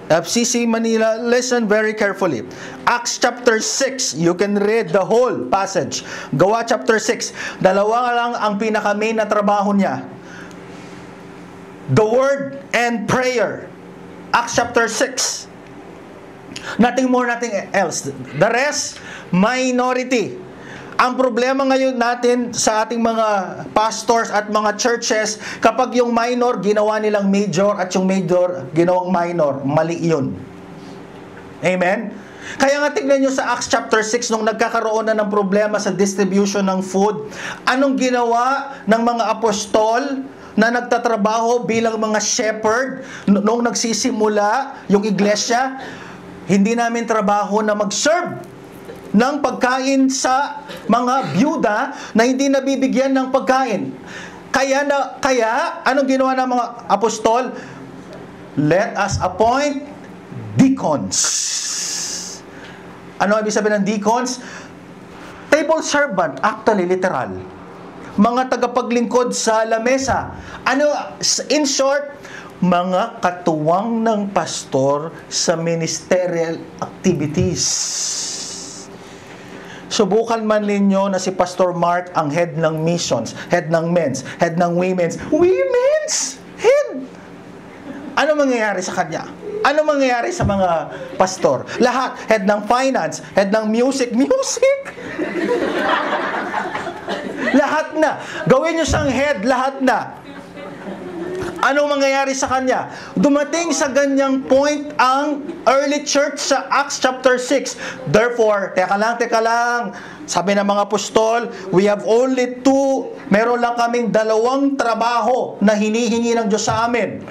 FCC Manila, listen very carefully. Acts chapter 6, you can read the whole passage. Gawa chapter 6, dalawa lang ang pinaka-main na trabaho niya. The word and prayer. Acts chapter 6. Nothing more, nothing else. The rest, minority. Ang problema ngayon natin sa ating mga pastors at mga churches, kapag yung minor ginawa nilang major at yung major ginawang minor, mali yun. Amen? Kaya nga tignan nyo sa Acts chapter 6, nung nagkakaroon na ng problema sa distribution ng food, anong ginawa ng mga apostol na nagtatrabaho bilang mga shepherd nung nagsisimula yung iglesia? Hindi namin trabaho na mag-serve ng pagkain sa mga byuda na hindi nabibigyan ng pagkain. Kaya anong ginawa ng mga apostol? Let us appoint deacons. Ano ibig sabihin ng deacons? Table servant, actually literal. Mga tagapaglingkod sa lamesa. In short, mga katuwang ng pastor sa ministerial activities. Subukan man ninyo na si Pastor Mark ang head ng missions, head ng men's, head ng women's head. Ano mangyayari sa kanya? Ano mangyayari sa mga pastor? Lahat, head ng finance, head ng music. Lahat na. Gawin nyo siyang head, lahat na. Anong mangyayari sa kanya? Dumating sa ganyang point ang early church sa Acts chapter 6. Therefore, teka lang, sabi ng mga apostol, we have only meron lang kaming 2 trabaho na hinihingi ng Diyos sa amin.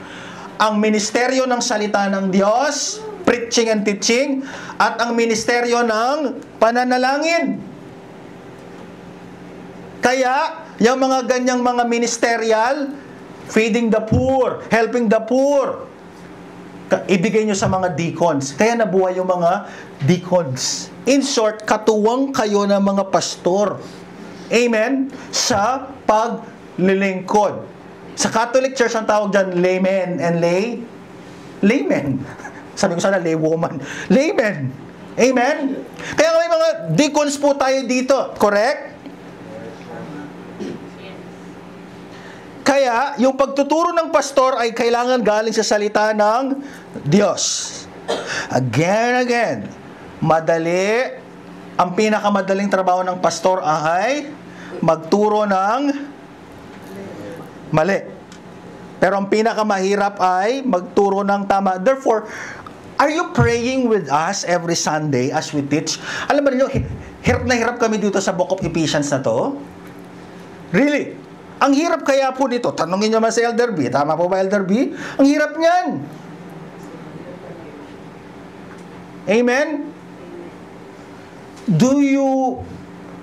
Ang ministeryo ng salita ng Diyos, preaching and teaching, at ang ministeryo ng pananalangin. Kaya, yung mga ganyang mga ministerial, feeding the poor, helping the poor, ibigay nyo sa mga deacons. Kaya nabuhay yung mga deacons. In short, katuwang kayo ng mga pastor. Amen? Sa paglilingkod. Sa Catholic Church, ang tawag dyan, laymen and laymen. Sabi ko sana, laywoman. Laymen. Amen? Kaya may mga deacons po tayo dito. Correct? Kaya, yung pagtuturo ng pastor ay kailangan galing sa salita ng Diyos. Again, madali, ang pinakamadaling trabaho ng pastor ay magturo ng mali. Pero ang pinakamahirap ay magturo ng tama. Therefore, are you praying with us every Sunday as we teach? Alam mo niyo, hirap na hirap kami dito sa Book of Ephesians na to. Really? Ang hirap kaya po dito, tanongin nyo man si Elder B, tama po ba Elder B? Ang hirap niyan. Amen?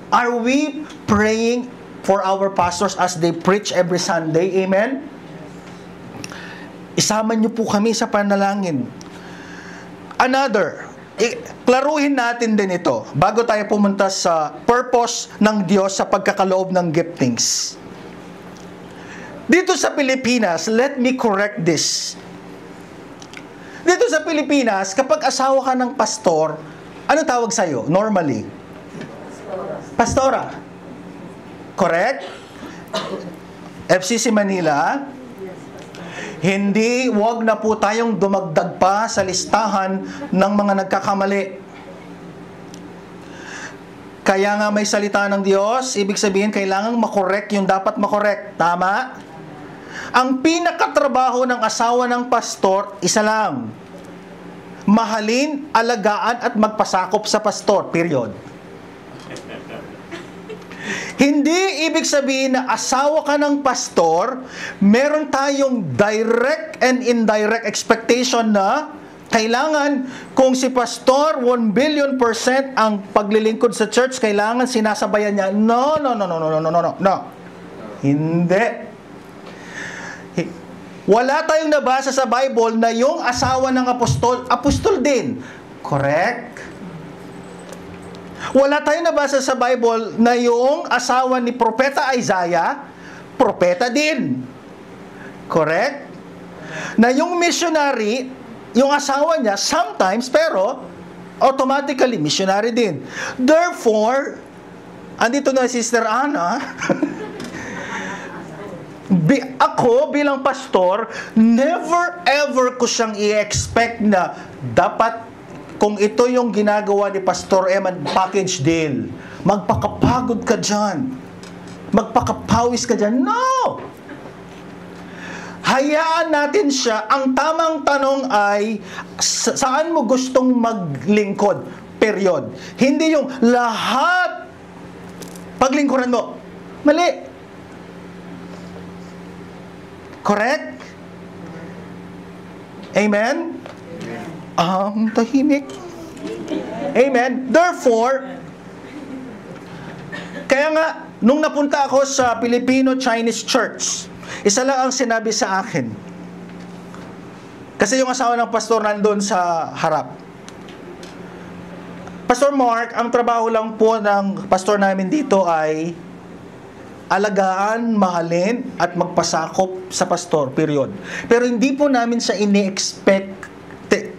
Are we praying for our pastors as they preach every Sunday? Amen? Isama nyo po kami sa panalangin. Another, klaruhin natin din ito bago tayo pumunta sa purpose ng Diyos sa pagkakaloob ng giftings. Dito sa Pilipinas, let me correct this. Dito sa Pilipinas, kapag asawa ka ng pastor, anong tawag sa'yo normally? Pastora. Correct? FCC Manila, hindi, wag na po tayong dumagdag pa sa listahan ng mga nagkakamali. Kaya nga may salita ng Diyos, ibig sabihin kailangang makorek yung dapat makorek. Tama? Ang pinakatrabaho ng asawa ng pastor, isa lang. Mahalin, alagaan at magpasakop sa pastor. Period. Hindi ibig sabihin na asawa ka ng pastor, meron tayong direct and indirect expectation na kailangan kung si pastor 1 billion % ang paglilingkod sa church, kailangan sinasabayan niya. No. Hindi. Wala tayong nabasa sa Bible na yung asawa ng apostol din. Correct? Wala tayong nabasa sa Bible na yung asawa ni Propeta Isaiah, propeta din. Correct? Na yung missionary, yung asawa niya, sometimes, pero automatically, missionary din. Therefore, andito na Sister Ana, ako bilang pastor, never ever ko siyang i-expect na dapat kung ito yung ginagawa ni Pastor Eman, package deal. Magpakapagod ka dyan. Magpakapawis ka dyan. No! Hayaan natin siya. Ang tamang tanong ay, saan mo gustong maglingkod? Period. Hindi yung lahat paglingkuran mo. Mali. Correct? Amen? Tahimik. Amen. Therefore, kaya nga, nung napunta ako sa Filipino-Chinese Church, isa lang ang sinabi sa akin. Kasi yung asawa ng pastor nandun sa harap. Pastor Mark, ang trabaho lang po ng pastor namin dito ay alagaan, mahalin, at magpasakop sa pastor, period. Pero hindi po namin siya ini-expect.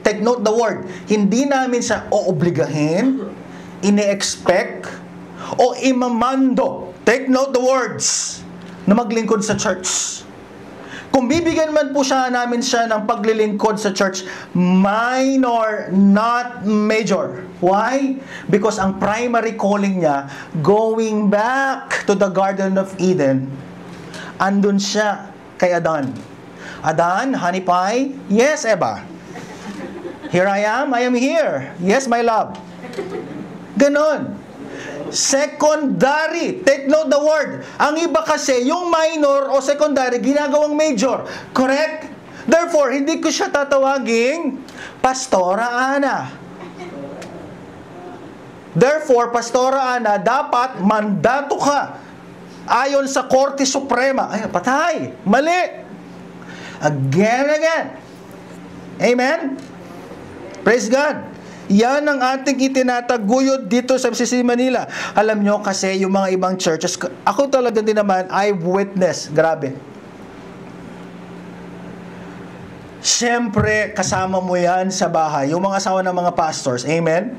Take note the word. Hindi namin siya oobligahin, ini-expect, o imamando. Take note the words na maglingkod sa church. Kung bibigyan man po namin siya ng paglilingkod sa church, minor, not major. Why? Because ang primary calling niya, going back to the Garden of Eden, andun siya kay Adan. Adan, honey pie? Yes, Eva. Here I am here. Yes, my love. Ganon. Secondary. Take note the word. Ang iba kasi, yung minor o secondary, ginagawang major. Correct? Therefore, hindi ko siya tatawaging Pastora Ana. Therefore, Pastora Ana, dapat mandato ka. Ayon sa Korte Suprema. Ay, patay. Mali. Again. Amen? Praise God. Yan ang ating itinataguyod dito sa FCC Manila. Alam nyo kasi yung mga ibang churches, ako talaga din naman, I've witnessed. Grabe. Siyempre, kasama mo yan sa bahay. Yung mga asawa ng mga pastors. Amen?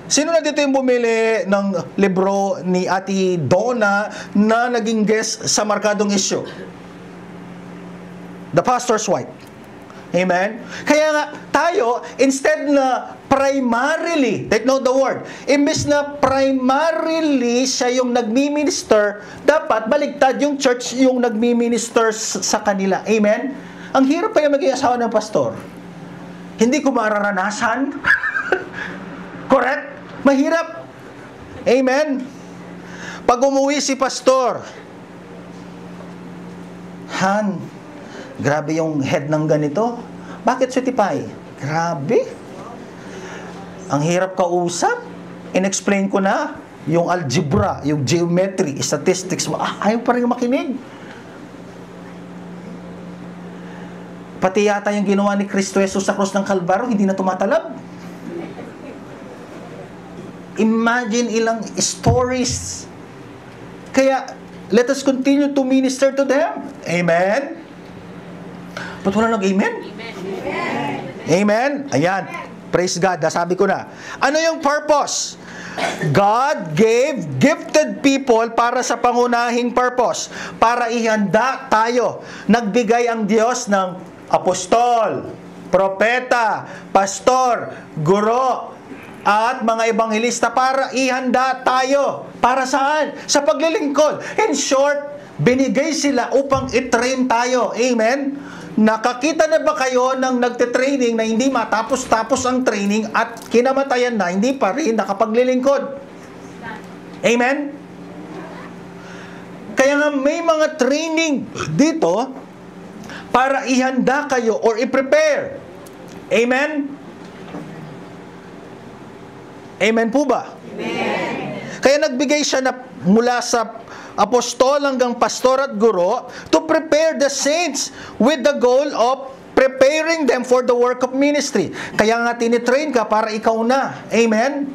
Sino na dito yung bumili ng libro ni Ate Donna na naging guest sa Markadong Issue? The Pastor's Wife. Amen? Kaya nga, tayo, instead na primarily, take note the word, imbes na primarily siya yung nagmi-minister, dapat baligtad yung church yung nagmi-minister sa kanila. Amen? Ang hirap kaya maging asawa ng pastor. Hindi ko mararanasan. Correct? Mahirap. Amen? Pag umuwi si pastor, Han, grabe yung head ng ganito. Bakit sweetie pie? Grabe. Ang hirap kausap. In-explain ko na yung algebra, yung geometry, statistics. Ayaw pa rin makinig. Pati yata yung ginawa ni Kristo Jesus sa krus ng Kalbaryo, hindi na tumatalab. Imagine ilang stories. Kaya, let us continue to minister to them. Amen? Ba't wala nag-amen? Amen? Ayan. Praise God. Sabi ko na. Ano yung purpose? God gave gifted people para sa pangunahing purpose. Para ihanda tayo. Nagbigay ang Diyos ng apostol, propeta, pastor, guro, at mga ebanghelista para ihanda tayo. Para saan? Sa paglilingkod. In short, binigay sila upang i-train tayo. Amen? Nakakita na ba kayo ng nagte-training na hindi matapos-tapos ang training at kinamatayan na, hindi pa rin nakapaglilingkod? Amen? Kaya nga may mga training dito para ihanda kayo or i-prepare. Amen? Amen po ba? Amen. Kaya nagbigay siya na mula sa apostol hanggang pastor at guro to prepare the saints with the goal of preparing them for the work of ministry. Kaya nga tinitrain ka para ikaw na. Amen?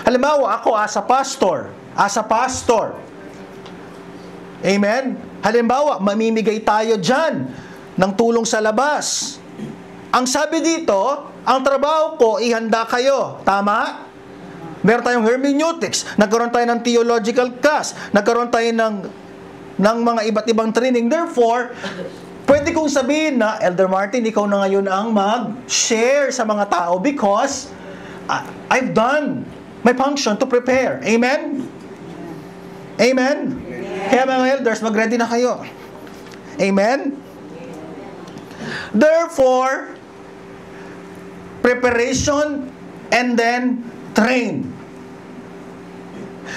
Halimbawa, ako as a pastor. Amen? Halimbawa, mamimigay tayo dyan ng tulong sa labas. Ang sabi dito, ang trabaho ko, ihanda kayo. Tama? Meron tayong hermeneutics, nagkaroon tayo ng theological class, nagkaroon tayo ng mga iba't ibang training. Therefore, pwede kong sabihin na, Elder Martin, ikaw na ngayon ang mag-share sa mga tao because I've done my function to prepare. Amen? Amen? Kaya mga elders, mag-ready na kayo. Amen? Therefore, preparation and then train.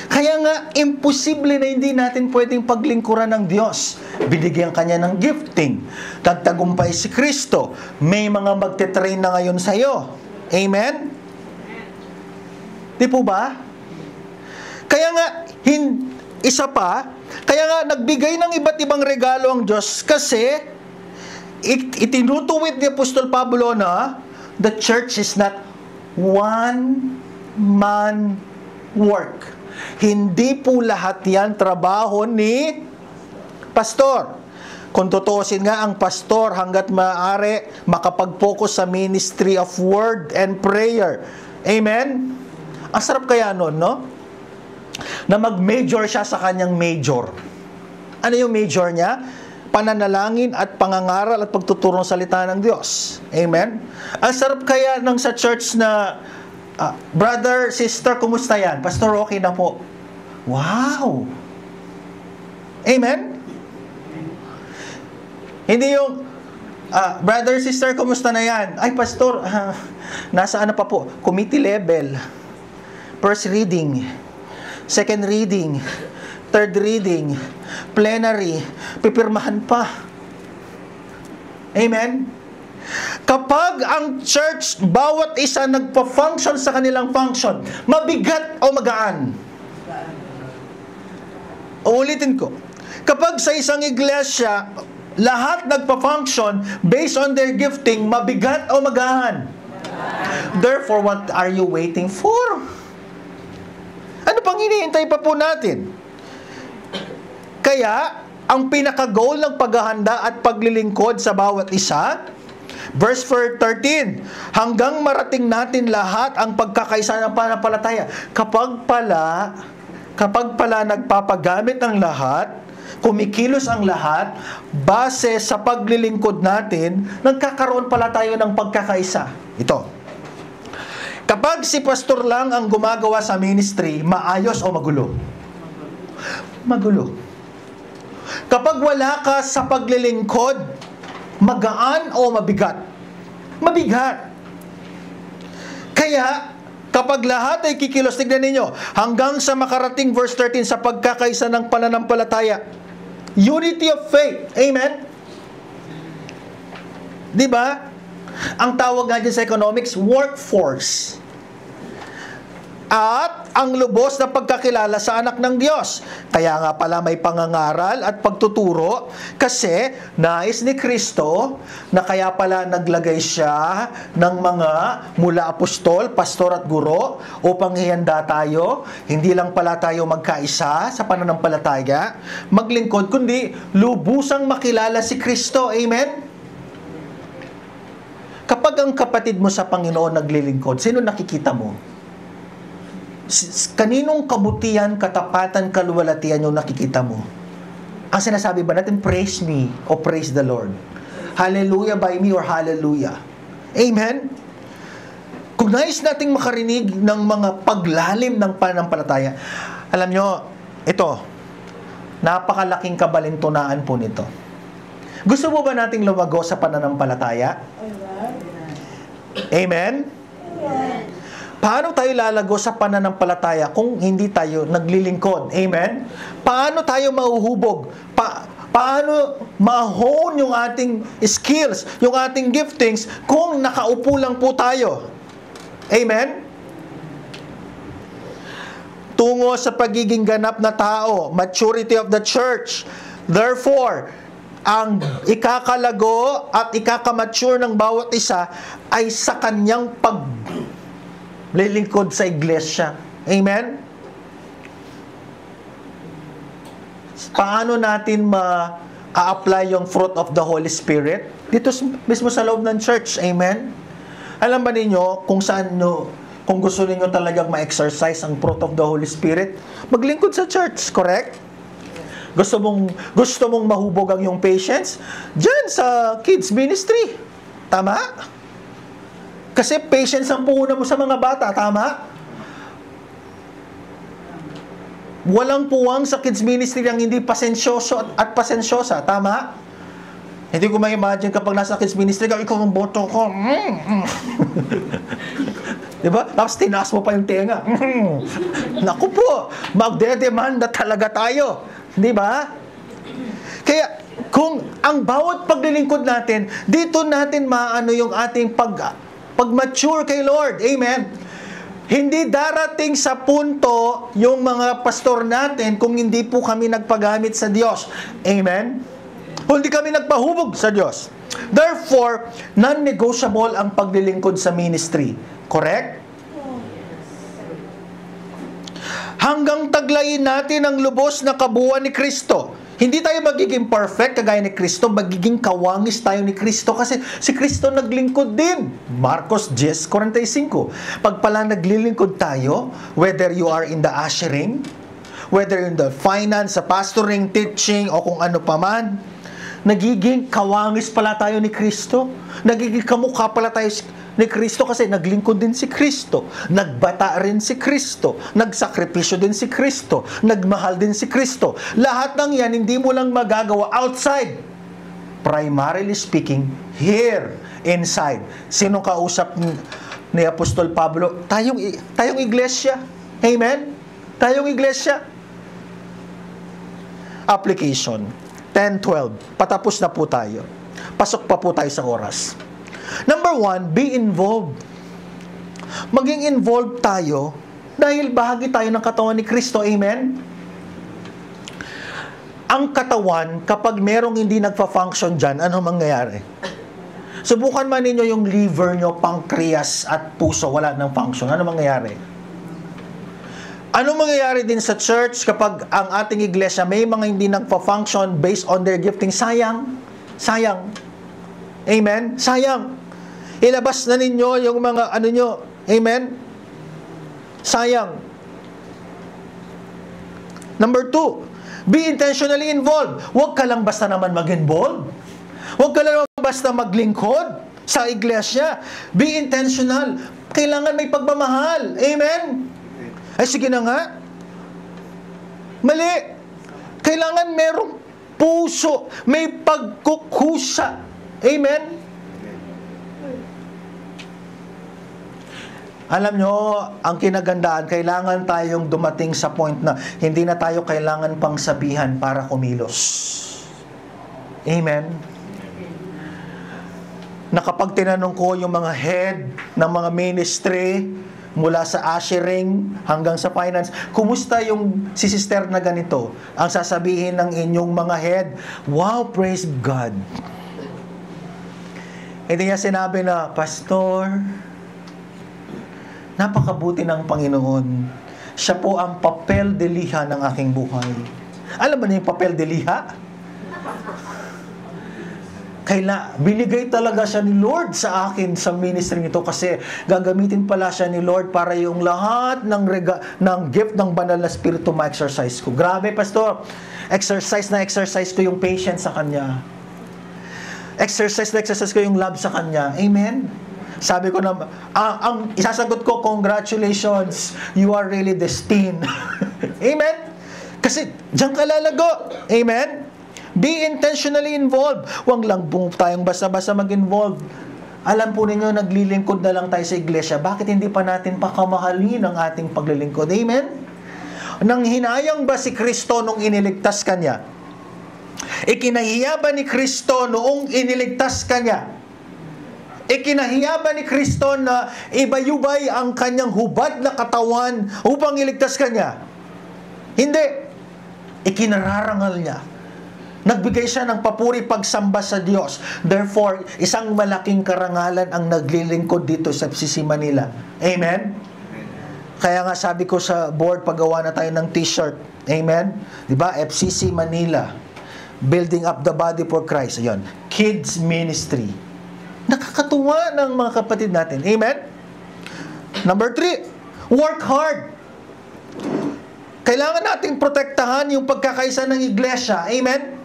Kaya nga, imposible na hindi natin pwedeng paglingkuran ng Diyos. Binigyan kanya ng gifting. Tagtagumpay si Kristo. May mga magte-train na ngayon sa iyo. Amen? Di po ba? Kaya nga, isa pa, kaya nga nagbigay ng iba't ibang regalo ang Diyos kasi itinutuwid ni Apostol Pablo na the church is not one-man work. Hindi po lahat yan trabaho ni pastor. Kung tutuusin nga ang pastor hanggat maaari makapag-focus sa ministry of word and prayer. Amen? Ang sarap kaya nun, no? Na mag-major siya sa kanyang major. Ano yung major niya? Pananalangin at pangangaral at pagtuturo ng salita ng Diyos. Amen? Ang sarap kaya ng sa church na brother, sister, kumusta yan? Pastor, okay na po. Wow! Amen? Hindi yung brother, sister, kumusta na yan? Ay, pastor, nasa ano pa po? Committee level. First reading. Second reading. Third reading. Plenary. Pipirmahan pa. Amen? Kapag ang church, bawat isa nagpa-function sa kanilang function, mabigat o magaan? Uulitin ko. Kapag sa isang iglesia, lahat nagpa-function based on their gifting, mabigat o magaan? Therefore, what are you waiting for? Ano pang hinihintay pa po natin? Kaya, ang pinaka-goal ng paghahanda at paglilingkod sa bawat isa, verse 13, hanggang marating natin lahat ang pagkakaisa ng pananampalataya. Kapag pala nagpapagamit ang lahat, kumikilos ang lahat, base sa paglilingkod natin, nagkakaroon pala tayo ng pagkakaisa. Ito. Kapag si pastor lang ang gumagawa sa ministry, maayos o magulo? Magulo. Kapag wala ka sa paglilingkod, magaan o mabigat? Mabigat. Kaya, kapag lahat ay kikilos, tignan ninyo, hanggang sa makarating verse 13 sa pagkakaisa ng pananampalataya, unity of faith. Amen? Diba? Ang tawag nga dyan sa economics, workforce. At ang lubos na pagkakilala sa anak ng Diyos. Kaya nga pala may pangangaral at pagtuturo kasi nais ni Kristo na kaya pala naglagay siya ng mga mula apostol, pastor at guro upang hihanda tayo, hindi lang pala tayo magkaisa sa pananampalataya, maglingkod, kundi lubusang makilala si Kristo. Amen? Kapag ang kapatid mo sa Panginoon naglilingkod, sino nakikita mo? Kaninong kabutihan, katapatan, kaluwalhatian yung nakikita mo? Ang sinasabi ba natin, praise me o praise the Lord? Hallelujah by me or hallelujah? Amen? Kung nais nating makarinig ng mga paglalim ng pananampalataya, alam nyo, ito, napakalaking kabalintunaan po nito. Gusto mo ba nating lumago sa pananampalataya? Amen? Paano tayo lalago sa pananampalataya kung hindi tayo naglilingkod? Amen? Paano tayo mahuhubog? Paano ma-hone yung ating skills, yung ating giftings kung nakaupo lang po tayo? Amen? Tungo sa pagiging ganap na tao, maturity of the church. Therefore, ang ikakalago at ikakamature ng bawat isa ay sa kanyang paglilingkod sa iglesia. Amen? Paano natin ma-apply yung fruit of the Holy Spirit? Dito mismo sa loob ng church. Amen? Alam ba ninyo kung saan kung gusto niyo talagang ma-exercise ang fruit of the Holy Spirit? Maglingkod sa church, correct? Gusto mong mahubog ang iyong patience? Diyan sa kids ministry. Tama? Kasi patience ang puhunan mo sa mga bata. Tama? Walang puwang sa kids ministry ang hindi pasensyoso at pasensyosa. Tama? Hindi ko ma-imagine kapag nasa kids ministry ka, ikaw ang boto ko. Diba? Tapos tinaas mo pa yung tenga. Naku po, magdedemanda talaga tayo. Di ba? Kaya, kung ang bawat paglilingkod natin, dito natin maano yung ating pag-mature kay Lord. Amen? Hindi darating sa punto yung mga pastor natin kung hindi po kami nagpagamit sa Diyos. Amen? Kung hindi kami nagpahubog sa Diyos. Therefore, non-negotiable ang paglilingkod sa ministry. Correct? Hanggang taglayin natin ang lubos na kabuuan ni Kristo. Hindi tayo magiging perfect kagaya ni Kristo, magiging kawangis tayo ni Kristo kasi si Kristo naglingkod din. Marcos 10:45. Pag pala naglilingkod tayo, whether you are in the ushering, whether in the finance, sa pastoring, teaching, o kung ano paman, nagiging kawangis pala tayo ni Kristo. Nagiging kamukha pala tayo ni Kristo kasi naglingkod din si Kristo. Nagbata rin si Kristo. Nagsakripisyo din si Kristo. Nagmahal din si Kristo. Lahat ng yan, hindi mo lang magagawa outside. Primarily speaking, here, inside. Sinong kausap ni Apostol Pablo? Tayong iglesia. Amen? Tayong iglesia. Application. 10-12. Patapos na po tayo. Pasok pa po tayo sa oras. Number 1, be involved. Maging involved tayo dahil bahagi tayo ng katawan ni Kristo. Amen? Ang katawan, kapag merong hindi nagpa-function dyan, ano mangyayari? Subukan man ninyo yung liver nyo, pancreas at puso, wala ng function. Ano mangyayari? Ano mangyayari din sa church kapag ang ating iglesia may mga hindi nagpa-function based on their gifting? Sayang. Sayang. Amen? Sayang. Ilabas na ninyo yung mga ano nyo. Amen? Sayang. Number 2, be intentionally involved. Huwag ka lang basta naman mag-involve. Huwag ka lang basta maglingkod sa iglesia. Be intentional. Kailangan may pagmamahal. Amen? Ay, sige na nga. Mali. Kailangan merong puso. May pagkukusa. Amen? Alam nyo, ang kinagandaan, kailangan tayong dumating sa point na hindi na tayo kailangan pang sabihan para kumilos. Amen? Na kapag tinanong ko yung mga head ng mga ministry, mula sa ushering hanggang sa finance. Kumusta yung si sister na ganito? Ang sasabihin ng inyong mga head, wow, praise God. Hindi niya sinabi na, Pastor, napakabuti ng Panginoon. Siya po ang papel de liha ng aking buhay. Alam mo na yung papel de liha? Binigay talaga siya ni Lord sa akin sa ministry nito kasi gagamitin pala siya ni Lord para yung lahat ng gift ng banal na spirito ma-exercise ko. Grabe, Pastor. Exercise ko yung patience sa Kanya. Exercise ko yung love sa Kanya. Amen? Sabi ko na, ang isasagot ko, congratulations, you are really destined. Amen? Kasi, diyan ka lalago. Amen? Be intentionally involved. Huwag lang po tayong basta-basta mag-involve. Alam po ninyo, naglilingkod na lang tayo sa iglesia. Bakit hindi pa natin pakamahalin ang ating paglilingkod? Amen? Nang hinayang ba si Kristo nung iniligtas Kanya? Ikinahiya ba ni Kristo noong iniligtas Kanya? Ikinahiya ba ni Kristo na ibayubay ang Kanyang hubad na katawan upang iligtas Kanya? Hindi. Ikinararangal Niya. Nagbigay siya ng papuri pagsamba sa Diyos. Therefore, isang malaking karangalan ang naglilingkod dito sa FCC Manila. Amen? Kaya nga sabi ko sa board, paggawa na tayo ng t-shirt. Amen? Diba? FCC Manila. Building up the body for Christ. Ayun. Kids Ministry. Nakakatuwa ng mga kapatid natin. Amen? Number 3, work hard. Kailangan nating protektahan yung pagkakaisa ng iglesia. Amen?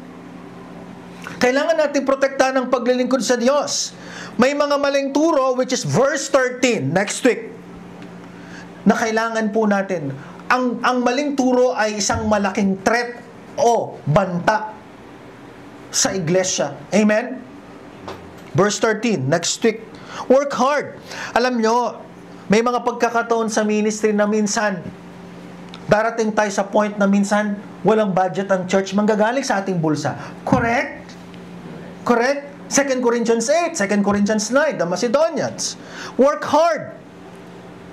Kailangan natin protektahan ang paglilingkod sa Diyos. May mga maling turo, which is verse 13, next week, na kailangan po natin. Ang maling turo ay isang malaking threat o banta sa iglesia. Amen? Verse 13, next week. Work hard. Alam nyo, may mga pagkakataon sa ministry na minsan, darating tayo sa point na minsan, walang budget ang church, manggagaling sa ating bulsa. Correct? Correct? 2 Corinthians 8, 2 Corinthians 9, the Macedonians. Work hard.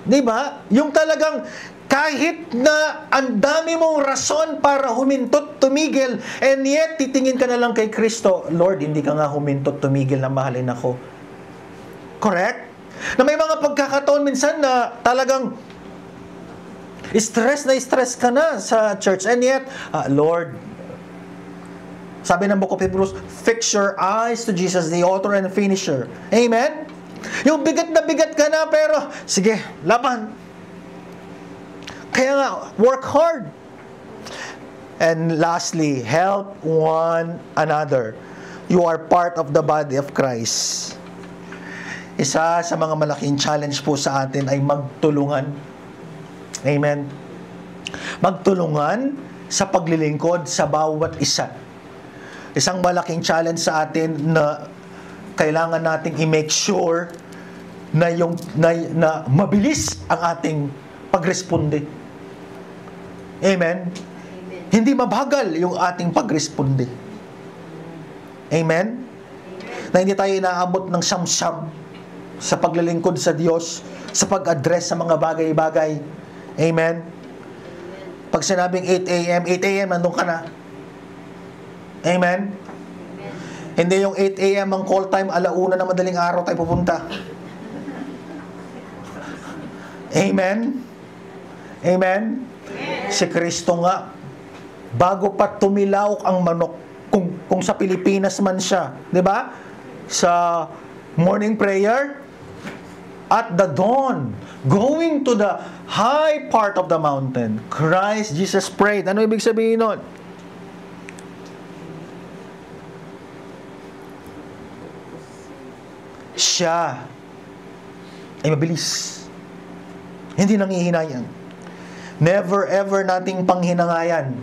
Diba? Yung talagang kahit na ang dami mong rason para humintot, tumigil, and yet titingin ka na lang kay Kristo, Lord, hindi ka nga humintot, tumigil na mahalin ako. Correct? Na may mga pagkakataon minsan na talagang stress ka na sa church, and yet, Lord, sabi ng Book of Hebrews, fix your eyes to Jesus, the author and finisher. Amen? Yung bigat na bigat ka na, pero, sige, laban. Kaya nga, work hard. And lastly, help one another. You are part of the body of Christ. Isa sa mga malaking challenge po sa atin ay magtulungan. Amen? Magtulungan sa paglilingkod sa bawat isa. Isang malaking challenge sa atin na kailangan nating i-make sure na mabilis ang ating pagresponde. Amen? Hindi mabagal yung ating pagresponde. Amen? Na hindi tayo inaabot ng siyam-siyam sa paglilingkod sa Diyos, sa pag-address sa mga bagay-bagay. Amen? Pag sinabing 8 a.m., nandun ka na. Amen? Hindi yung 8 a.m. ang call time, 1:00 na madaling araw tayo pupunta. Amen? Amen? Si Kristo nga, bago pa tumilaok ang manok, kung sa Pilipinas man siya, di ba? Sa morning prayer, at the dawn, going to the high part of the mountain, Christ Jesus prayed. Ano ibig sabihin nun? Siya ay mabilis. Hindi nangihinayang. Never ever nating panghinangayan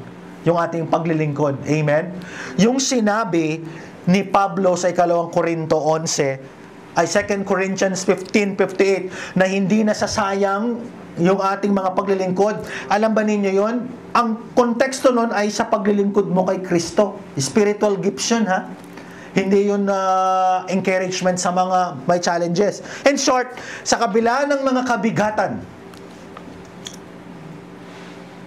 yung ating paglilingkod. Amen? Yung sinabi ni Pablo sa 2 Korinto 11 ay 2 Corinthians 15:58 na hindi nasasayang yung ating mga paglilingkod. Alam ba ninyo yon? Ang konteksto nun ay sa paglilingkod mo kay Kristo. Spiritual gifts yun, ha? Hindi yun encouragement sa mga may challenges. In short, sa kabila ng mga kabigatan,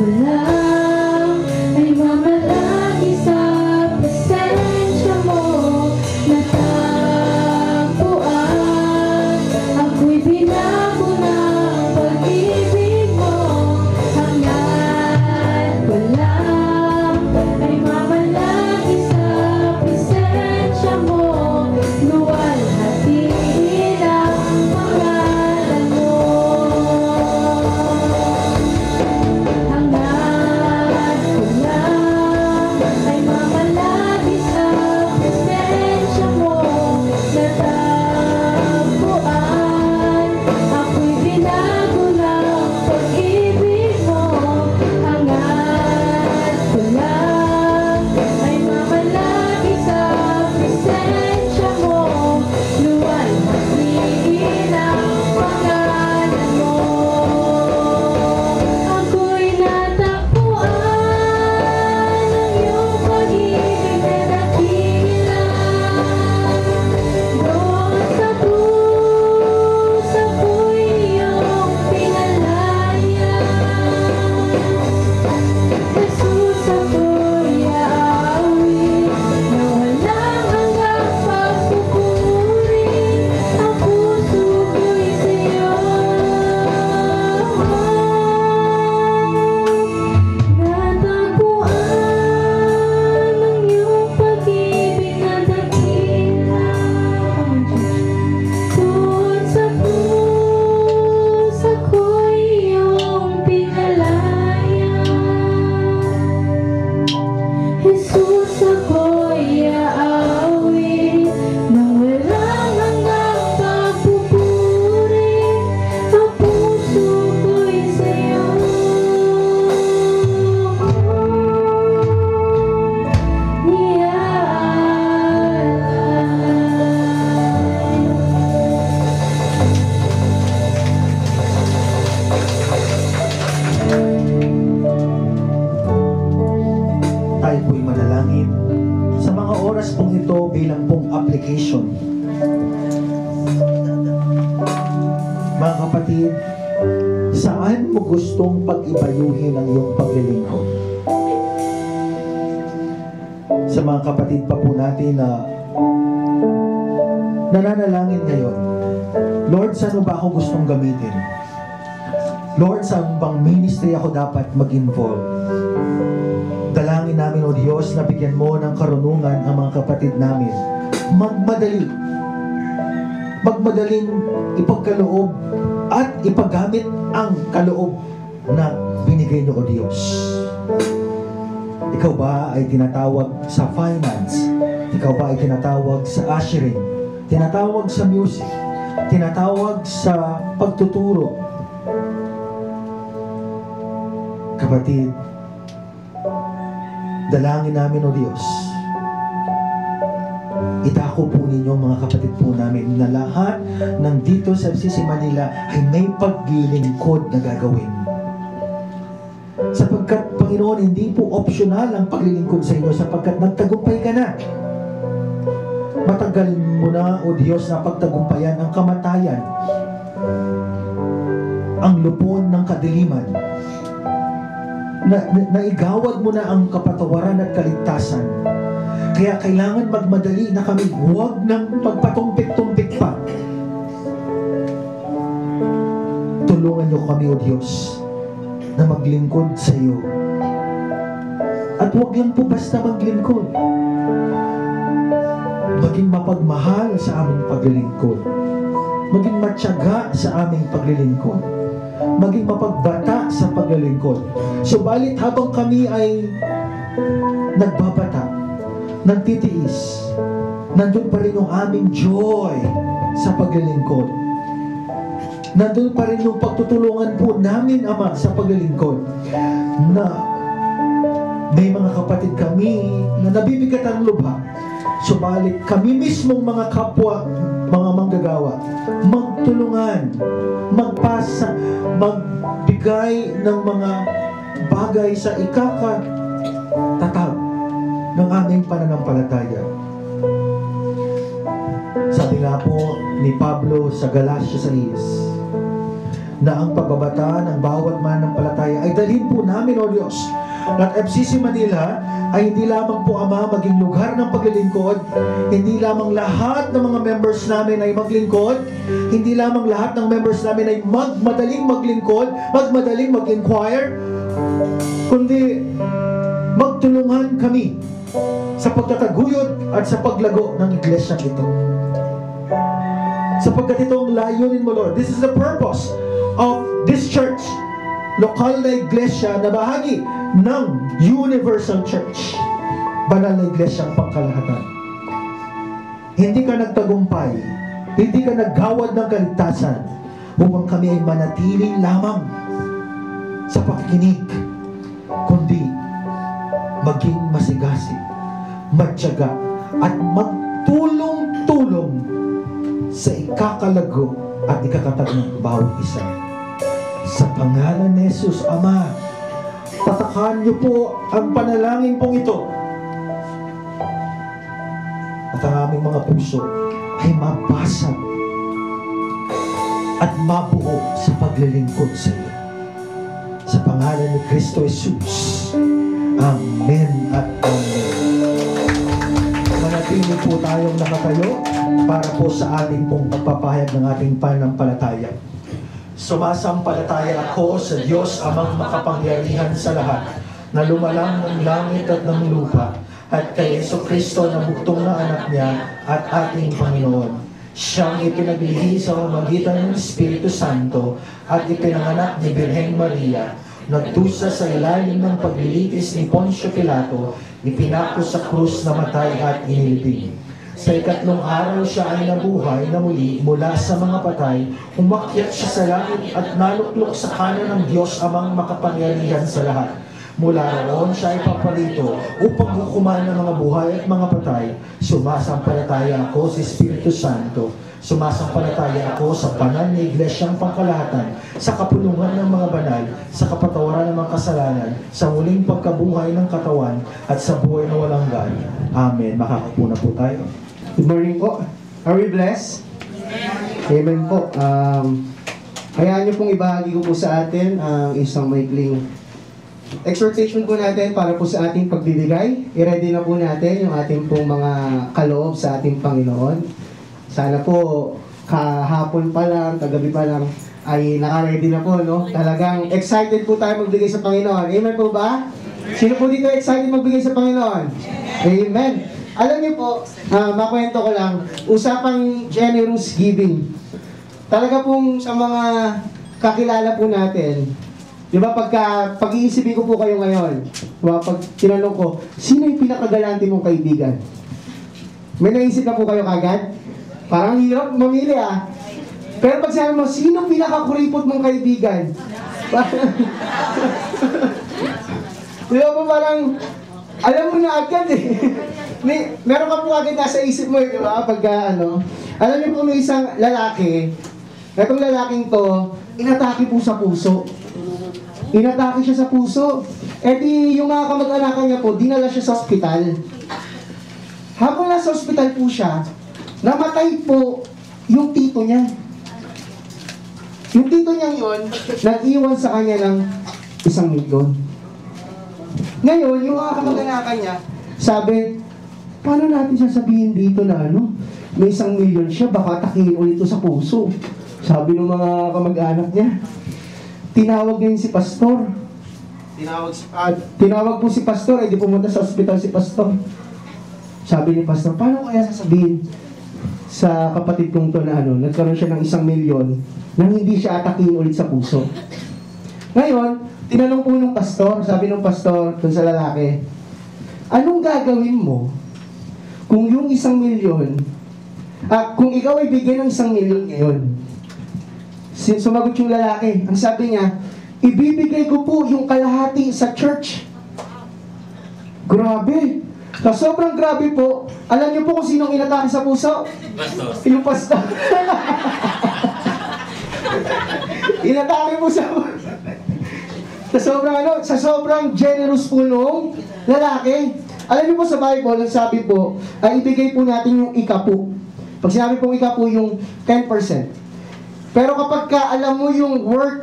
ko lang ay mamalagi sa presensya mo. Natagpuan, ako'y binago ng pag-ibig mo. Hangad ko lang ay mamalagi sa presensya mo. Luwalhatiin ang pangalan mo. Hangad ko lang ay mamalagi sa presensya mo. Natagpuan, ako'y binago ng pag-ibig mo. Hangad ko lang ay mamalagi sa presensya mo. Luwalhatiin ang pangalan mo. Ako'y natagpuan ng iyong pag-ibig na dakila. Doon sa krus ako'y iyong pinalaya. Jesus, ako'y aawit na walang hanggang pagpupuri. Ang puso ko'y sa'yo. Natagpuan ng iyong pag-ibig na dakila. Doon sa krus ako'y iyong pinalaya. Jesus, ako'y aawit nang walang hanggang pagpupuri. Ang puso ko'y sa'yo. Tayo po'y manalangin sa mga oras pong ito bilang pong application. Mga kapatid, saan mo gustong pag-ibayuhin ang iyong paglilingkod? Sa mga kapatid pa po natin na nananalangin ngayon, Lord, saan mo ba ako gustong gamitin? Lord, saan bang ministry ako dapat mag-involve? Dalangin namin, O Diyos, na bigyan mo ng karunungan ang mga kapatid namin. Magmadaling ipagkaloob at ipagamit ang kaloob na binigay niyo, O Diyos. Ikaw ba ay tinatawag sa finance? Ikaw ba ay tinatawag sa ushering? Tinatawag sa music? Tinatawag sa pagtuturo? Kapatid, dalangin namin, O Diyos, itako po ninyo mga kapatid po namin na lahat ng dito sa FCC Manila ay may paglilingkod na gagawin. Sapagkat, Panginoon, hindi po optional ang paglilingkod sa inyo sapagkat nagtagumpay ka na. Matagal mo na, O Diyos, na pagtagumpayan ang kamatayan, ang lupon ng kadiliman. Naigawad mo na ang kapatawaran at kaligtasan. Kaya kailangan magmadali na kami, huwag nang magpatumpik-tumpik pa. Tulungan niyo kami, O Diyos, na maglingkod sa iyo. At huwag lang po basta maglingkod. Maging mapagmahal sa aming paglilingkod. Maging matyaga sa aming paglilingkod. Maging mapagbata sa paglilingkod. Subalit habang kami ay nagbabata, nagtitiis, nandun pa rin yung aming joy sa paglilingkod. Nandun pa rin yung pagtutulungan po namin, Ama, sa paglilingkod. Na may mga kapatid kami na nabibigat ang lubha. Subalit kami mismong mga kapwa, mga manggagawa, magtulungan, magpasa, magbigay ng mga bagay sa ikakatatag ng aming pananampalataya. Sabi nga po ni Pablo sa Galatia 6, na ang pagbabata ng bawat mananampalataya ay dalhin po namin, O Diyos. At FCC Manila ay hindi lamang po, Ama, maging lugar ng paglilingkod, hindi lamang lahat ng mga members namin ay maglingkod, hindi lamang lahat ng members namin ay magmadaling maglingkod, magmadaling mag-inquire, kundi magtulungan kami sa pagtataguyod at sa paglago ng iglesia ito. Sapagkat ito ang layunin mo, Lord. This is the purpose of this church, lokal na iglesia na bahagi ng Universal Church, banal na iglesia ang pangkalahatan. Hindi ka nagtagumpay, hindi ka naggawad ng kaligtasan upang kami ay manatili lamang sa pakikinig, kundi maging masigasig, matyaga, at magtulong-tulong sa ikakalago at ikatatag ng bawat isa. Sa pangalan ni Jesus, Ama, patakan niyo po ang panalangin pong ito. At ang aming mga puso ay mabasag at mabuo sa paglilingkod sa iyo. Sa pangalan ni Kristo Jesus. Amen at amen. Manatili po tayong nakatayo para po sa ating pong pagpapahayag ng ating pananampalataya. Sumasampalataya ako sa Diyos amang makapangyarihan sa lahat, na lumalang ng langit at ng lupa, at kay Jesucristo na buktong na anak niya at ating Panginoon. Siyang ipinaglihi sa pamamagitan ng Espiritu Santo at ipinanganak ni Birheng Maria, nagdusa sa ilalim ng paglilitis ni Poncio Pilato, ipinako sa krus na matay at inilibing. Sa ikatlong araw siya ay nabuhay na muli mula sa mga patay, umakyat siya sa langit at naluklok sa kanan ng Diyos amang makapangyarihan sa lahat. Mula roon siya ay paparito upang hukuman ng mga buhay at mga patay. Sumasampalataya ako sa Espiritu Santo. Sumasampalataya ako sa banal na iglesyang pangkalahatan, sa kapulungan ng mga banal, sa kapatawaran ng mga kasalanan, sa muling pagkabuhay ng katawan, at sa buhay na walang hanggan. Amen. Makakapo na po tayo. Good morning po. Are we blessed? Amen po. Hayaan niyo pong ibahagi ko po sa atin ang isang maikling exhortation po natin para po sa ating pagbibigay. I-ready na po natin yung ating pong mga kaloob sa ating Panginoon. Sana po kahapon pa lang, kagabi pa lang ay naka-ready na po, no? Talagang excited po tayo magbigay sa Panginoon. Amen po ba? Sino po dito excited magbigay sa Panginoon? Amen. Alam niyo po, makwento ko lang, usapang generous giving. Talaga pong sa mga kakilala po natin, di ba pag-iisipin ko po kayo ngayon, pag tinanong ko, sino yung pinakagalante mong kaibigan? May naisip na po kayo kagad? Parang hirap mamili ah. Pero pag sabi mo, sino pinakakuripot mong kaibigan? Di ba po parang, alam mo na agad eh. Meron ka po agad nasa isip mo eh, di ba? Pagka ano, alam niyo po may isang lalaki, itong lalaking to, inatake po sa puso. Inatake siya sa puso. E di, yung mga kamag-anakan niya po, dinala siya sa ospital. Habang nasa ospital po siya, namatay po yung tito niya. Yung tito niya yun, nag-iwan sa kanya ng 1 milyon. Ngayon, yung mga kamag-anakan niya, sabi, paano natin sasabihin dito na ano, may 1 milyon siya, baka takihin ulit ito sa puso. Sabi ng mga kamag-anak niya. Tinawag ngayon si pastor. Tinawag po si pastor, di pumunta sa ospital si pastor. Sabi ni pastor, paano kaya sasabihin sa kapatid kong to na ano, nagkaroon siya ng 1 milyon nang hindi siya atakihin ulit sa puso. Ngayon, tinanong po ng pastor, sabi ng pastor dun sa lalaki, anong gagawin mo kung yung 1 milyon, kung ikaw ay bigyan ng 1 milyon ngayon? Sumagot yung lalaki, ang sabi niya, ibibigay ko po yung kalahati sa church. Grabe! So, sobrang grabe po. Alam niyo po kung sinong inatake sa puso? Pastor. Yung pastor. Inatake po sa sobrang generous po nung lalaki. Alam niyo po sa Bible, ang sabi po, ay ibigay po natin yung ikapu. Pag sinabi pong ikapu, yung 10%. Pero kapag ka alam mo yung work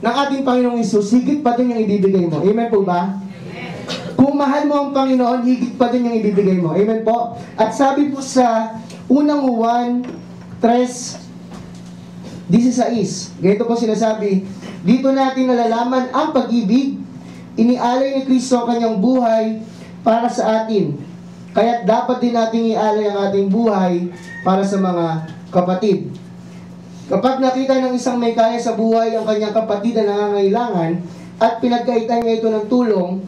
ng ating Panginoong Hesus, higit pa din yung ibibigay mo. Amen po ba? Kung mahal mo ang Panginoon, higit pa din yung ibibigay mo. Amen po? At sabi po sa unang Juan 3:16, ganito po sinasabi, dito natin nalalaman ang pag-ibig, inialay ni Kristo ang kanyang buhay para sa atin. Kaya't dapat din nating ialay ang ating buhay para sa mga kapatid. Kapag nakita ng isang may kaya sa buhay ang kanyang kapatid na nangangailangan at pinagkaitan niya ito ng tulong,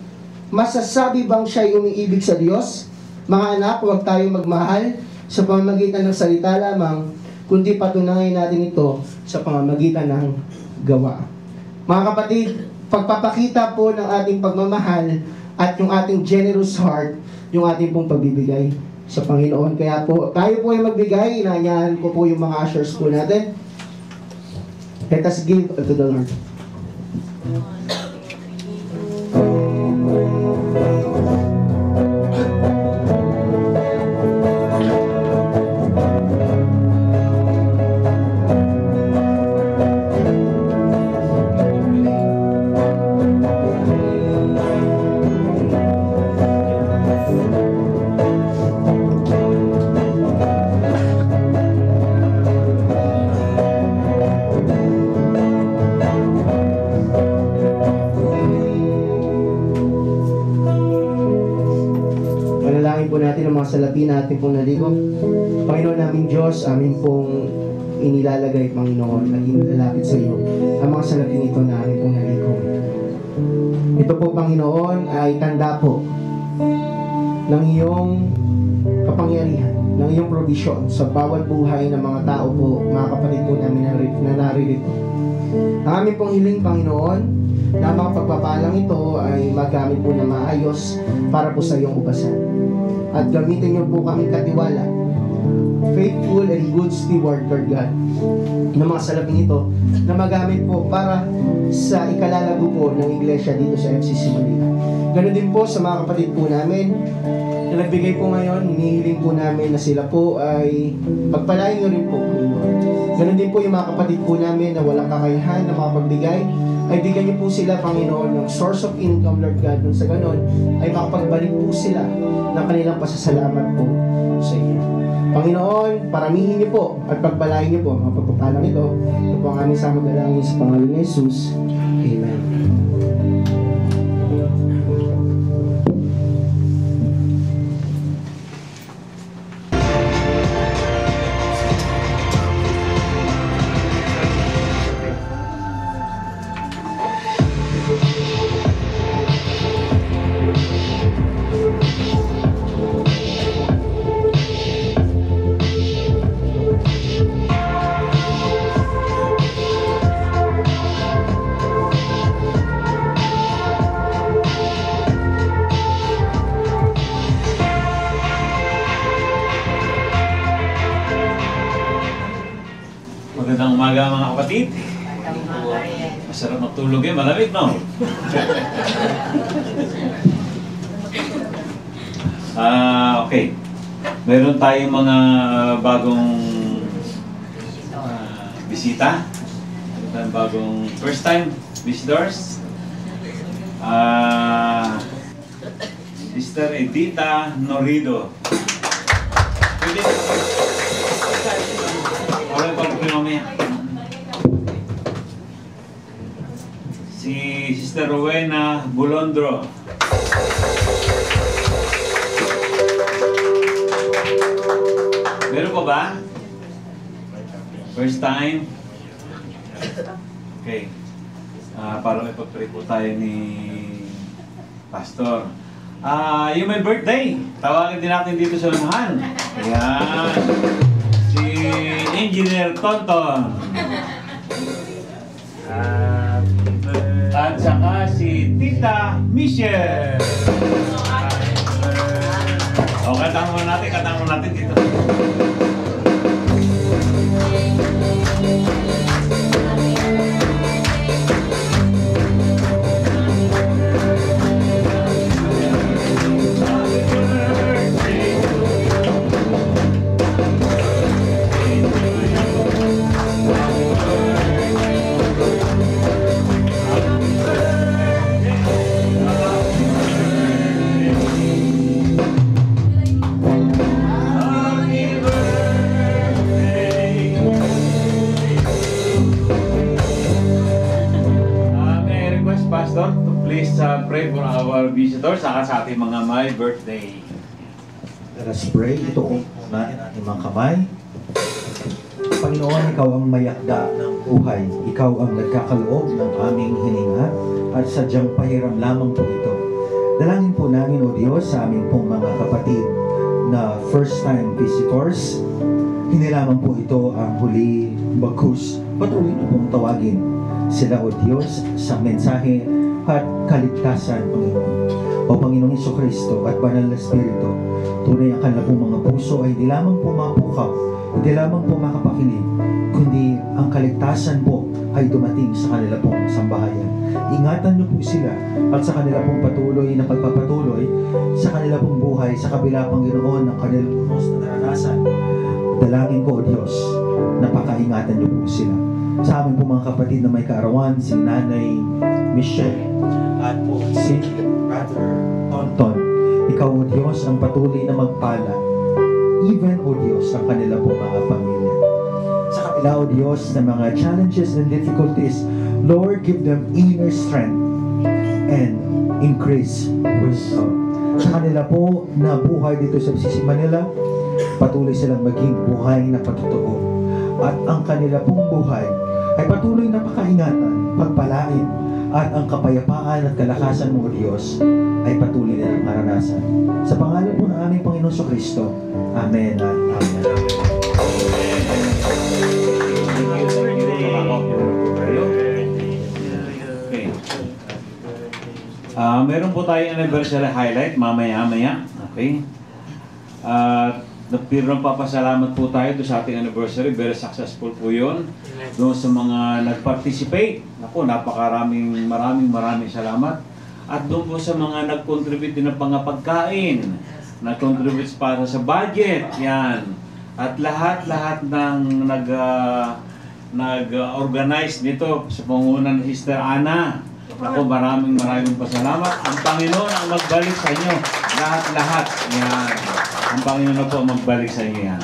masasabi bang siya'y umiibig sa Diyos? Mga anak, huwag tayong magmahal sa pamamagitan ng salita lamang, kundi patunayan natin ito sa pamamagitan ng gawa. Mga kapatid, pagpapakita po ng ating pagmamahal at yung ating generous heart, yung ating pong pagbibigay sa Panginoon. Kaya po, tayo po ay magbigay. Inaanyahan ko po yung mga ushers po natin. Let us give to the Lord. Panalangin po natin ang mga salapi natin pong naligo. Panginoon naming Diyos, amin pong inilalagay, Panginoon, at inilalapit sa iyo ang mga salaping ito na amin pong naligo. Ito po, Panginoon, ay tanda po ng iyong kapangyarihan, ng iyong provision sa bawat buhay ng mga tao po, mga kapatid po namin na naririto. Ang aming pong hiling, Panginoon, na mga pagpapalang ito ay magamit po na maayos para po sa iyong ubasan. At gamitin niyo po kami katiwala, faithful and good steward, Lord God, ng mga salaping ito na magamit po para sa ikalalago po ng iglesia dito sa FCC Manila. Ganon din po sa mga kapatid po namin na nagbigay po ngayon, hinihiling po namin na sila po ay pagpalain nyo rin po, Panginoon. Ganon din po yung mga kapatid po namin na walang kakayahan na makapagbigay, ay bigyan niyo po sila, Panginoon, ng source of income, Lord God. Nung sa ganon, ay makapagbalik po sila ng kanilang pasasalamat po sa iyo. Panginoon, paramihin niyo po at pagpalain niyo po ang mga pagpapalang ito. Ito po ang aming samag-alangin sa pangalan ni Jesus. Amen. Magandang umaga mga kapatid. Masarap magtulog eh, malamig no? Okay. Meron tayong mga bagong bisita. Meron tayong bagong first time visitors. Sister Edita Norido. Pwede. Wala pa rin mamaya. Si Sister Rowena Bulondro. Meron pa ba? First time? Okay. Para may pag-pray po tayo ni Pastor. Yung may birthday, tawagin din natin dito sa lumahan. Ayan. Si Engineer Tonton. At saka si Tita Michelle. O, katang mo natin dito. pray for our visitors saka sa ating mga my birthday. Let us pray. Ito po natin ating mga kamay. Panginoon, Ikaw ang mayakda ng buhay. Ikaw ang nagkakaloob ng aming hininga at sadyang pahiram lamang po ito. Dalangin po namin, O Diyos, sa aming pong mga kapatid na first-time visitors. Hindi lamang po ito ang huli bagkus. Patuloy na pong tawagin sila, O Diyos, sa mensahe at kaligtasan, Panginoon. O Panginoong Jesucristo at Banal na Espiritu, tunay ang kanilang pong mga puso ay hindi lamang po mapukaw, hindi lamang po makapakinig, kundi ang kaligtasan po ay dumating sa kanila pong sambahayan. Ingatan niyo po sila at sa kanila pong patuloy na pagpapatuloy sa kanila pong buhay sa kabila, Panginoon, ng kanilang punos na naranasan. Dalangin ko, O Diyos, na pakaingatan niyo po sila. Sa amin po mga kapatid na may kaarawan, si Nanay Michelle at po si Brother Tonton. Ikaw, O Diyos, ang patuloy na magpala. Even, O Diyos, ang kanila pong mga pamilya. Sa kabila, O Diyos, na mga challenges and difficulties, Lord, give them inner strength and increase wisdom. Sa kanila po na buhay dito sa BCC Manila, patuloy silang maging buhay na patotoo. At ang kanila pong buhay ay patuloy na pakaingatan, pagpalain, at ang kapayapaan at kalakasan mo, O Diyos, ay patuloy na maranasan. Sa pangalan po ng aming Panginoon Jesucristo. Amen at amen. Okay. Meron po tayong anniversary highlight mamaya-maya. Okay. Pero papasalamat po tayo doon sa ating anniversary. Very successful po yun. Doon sa mga nag-participate. Naku, maraming salamat. At doon po sa mga nag-contribute din ng mga pagkain. Nag-contribute para sa budget. Yan. At lahat ng nag-organize nito sa pangunan ni Sister Ana. Naku, maraming pasalamat. Ang Panginoon ang magbalik sa inyo. Lahat. Yan. Ang Panginoon na po magbalik sa inyo yan.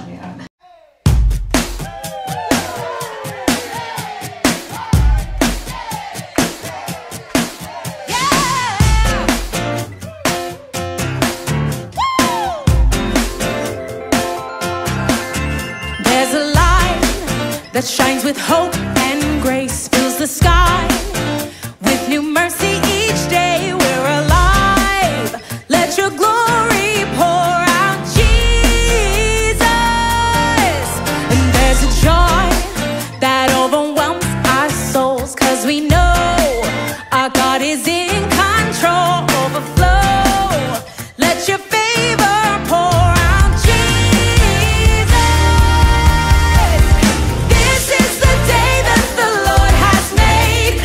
There's a light that shines with hope and grace, fills the sky with new mercy each day. We're alive. Let your glory pour out, Jesus. And there's a joy that overwhelms our souls, 'cause we know our God is in control. Overflow. Let your favor pour out, Jesus. This is the day that the Lord has made.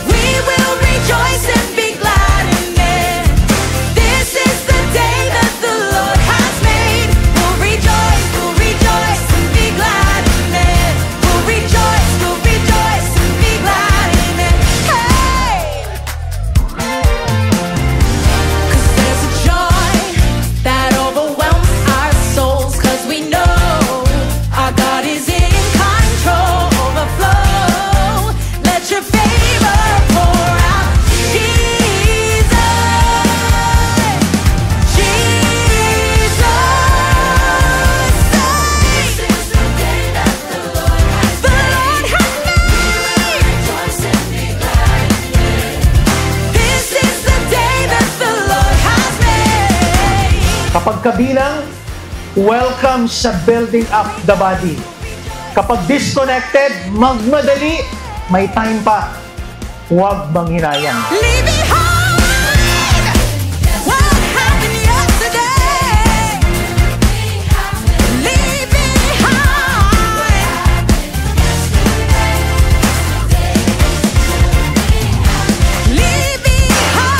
We will rejoice and be glad in it. This is the day that the Lord has made. We'll rejoice and be glad in it. We'll rejoice and be glad in it. Hey! 'Cause there's a joy that overwhelms our souls, 'cause we know our God is in control. Overflow. Let your favor pour out, Jesus. Jesus. This is the day that the Lord has made. Rejoice and be glad in it. This is the day that the Lord has made. Kapag kabilang, welcome sa building up the body. Kapag disconnected, magmadali, may time pa. Huwag manghinayang. Leave behind what happened yesterday. Leave behind. Leave behind.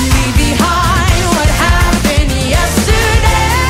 Leave behind what happened yesterday.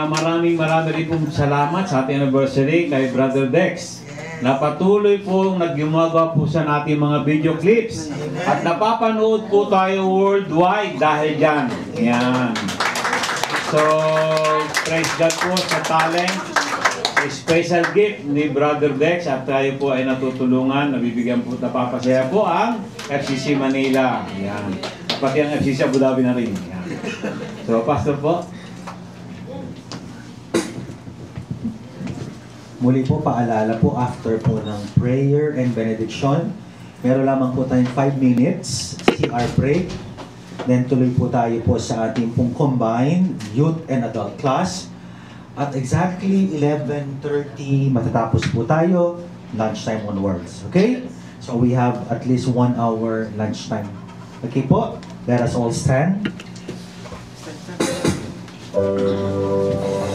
maraming rin pong salamat sa ating anniversary kay Brother Dex na patuloy pong naggumagawa po sa ating mga video clips at napapanood po tayo worldwide dahil dyan. Yan. So, praise God po sa talent, special gift ni Brother Dex at tayo po ay natutulungan, nabibigyan po, napapasaya po ang FCC Manila. Yan. Pati ang FCC Abu Dhabi na rin. Yan. So, Pastor po. Muli po, paalala po, after po ng prayer and benediction, meron lamang po tayong 5 minutes CR break. Then tuloy po tayo po sa ating pong combined youth and adult class. At exactly 11:30 matatapos po tayo, lunchtime onwards. Okay? So we have at least 1 hour lunchtime. Okay po? Let us all stand.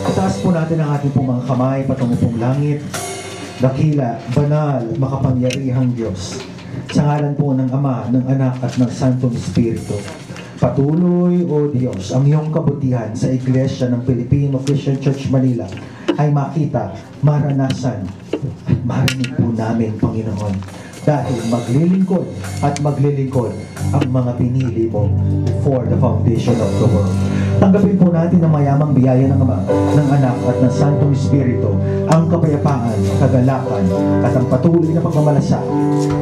Itaas po natin ang ating pong mga kamay patungo pong langit. Dakila, banal, makapangyarihang Diyos. Sa ngalan po ng Ama, ng Anak at ng Santong Espiritu. Patuloy, O Diyos, ang iyong kabutihan sa Iglesia ng Filipino Christian Church Manila ay makita, maranasan, at marinig po namin, Panginoon. Dahil maglilingkod at maglilingkod ang mga pinili mo before the foundation of the world. Tanggapin po natin ang mayamang biyaya ng Ama, ng Anak at ng Santong Espiritu, ang kapayapaan, kagalakan, at ang patuloy na pagmamalasa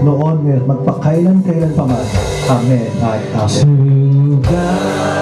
noon at magpakailan-kailan pa man. Amen at Amen.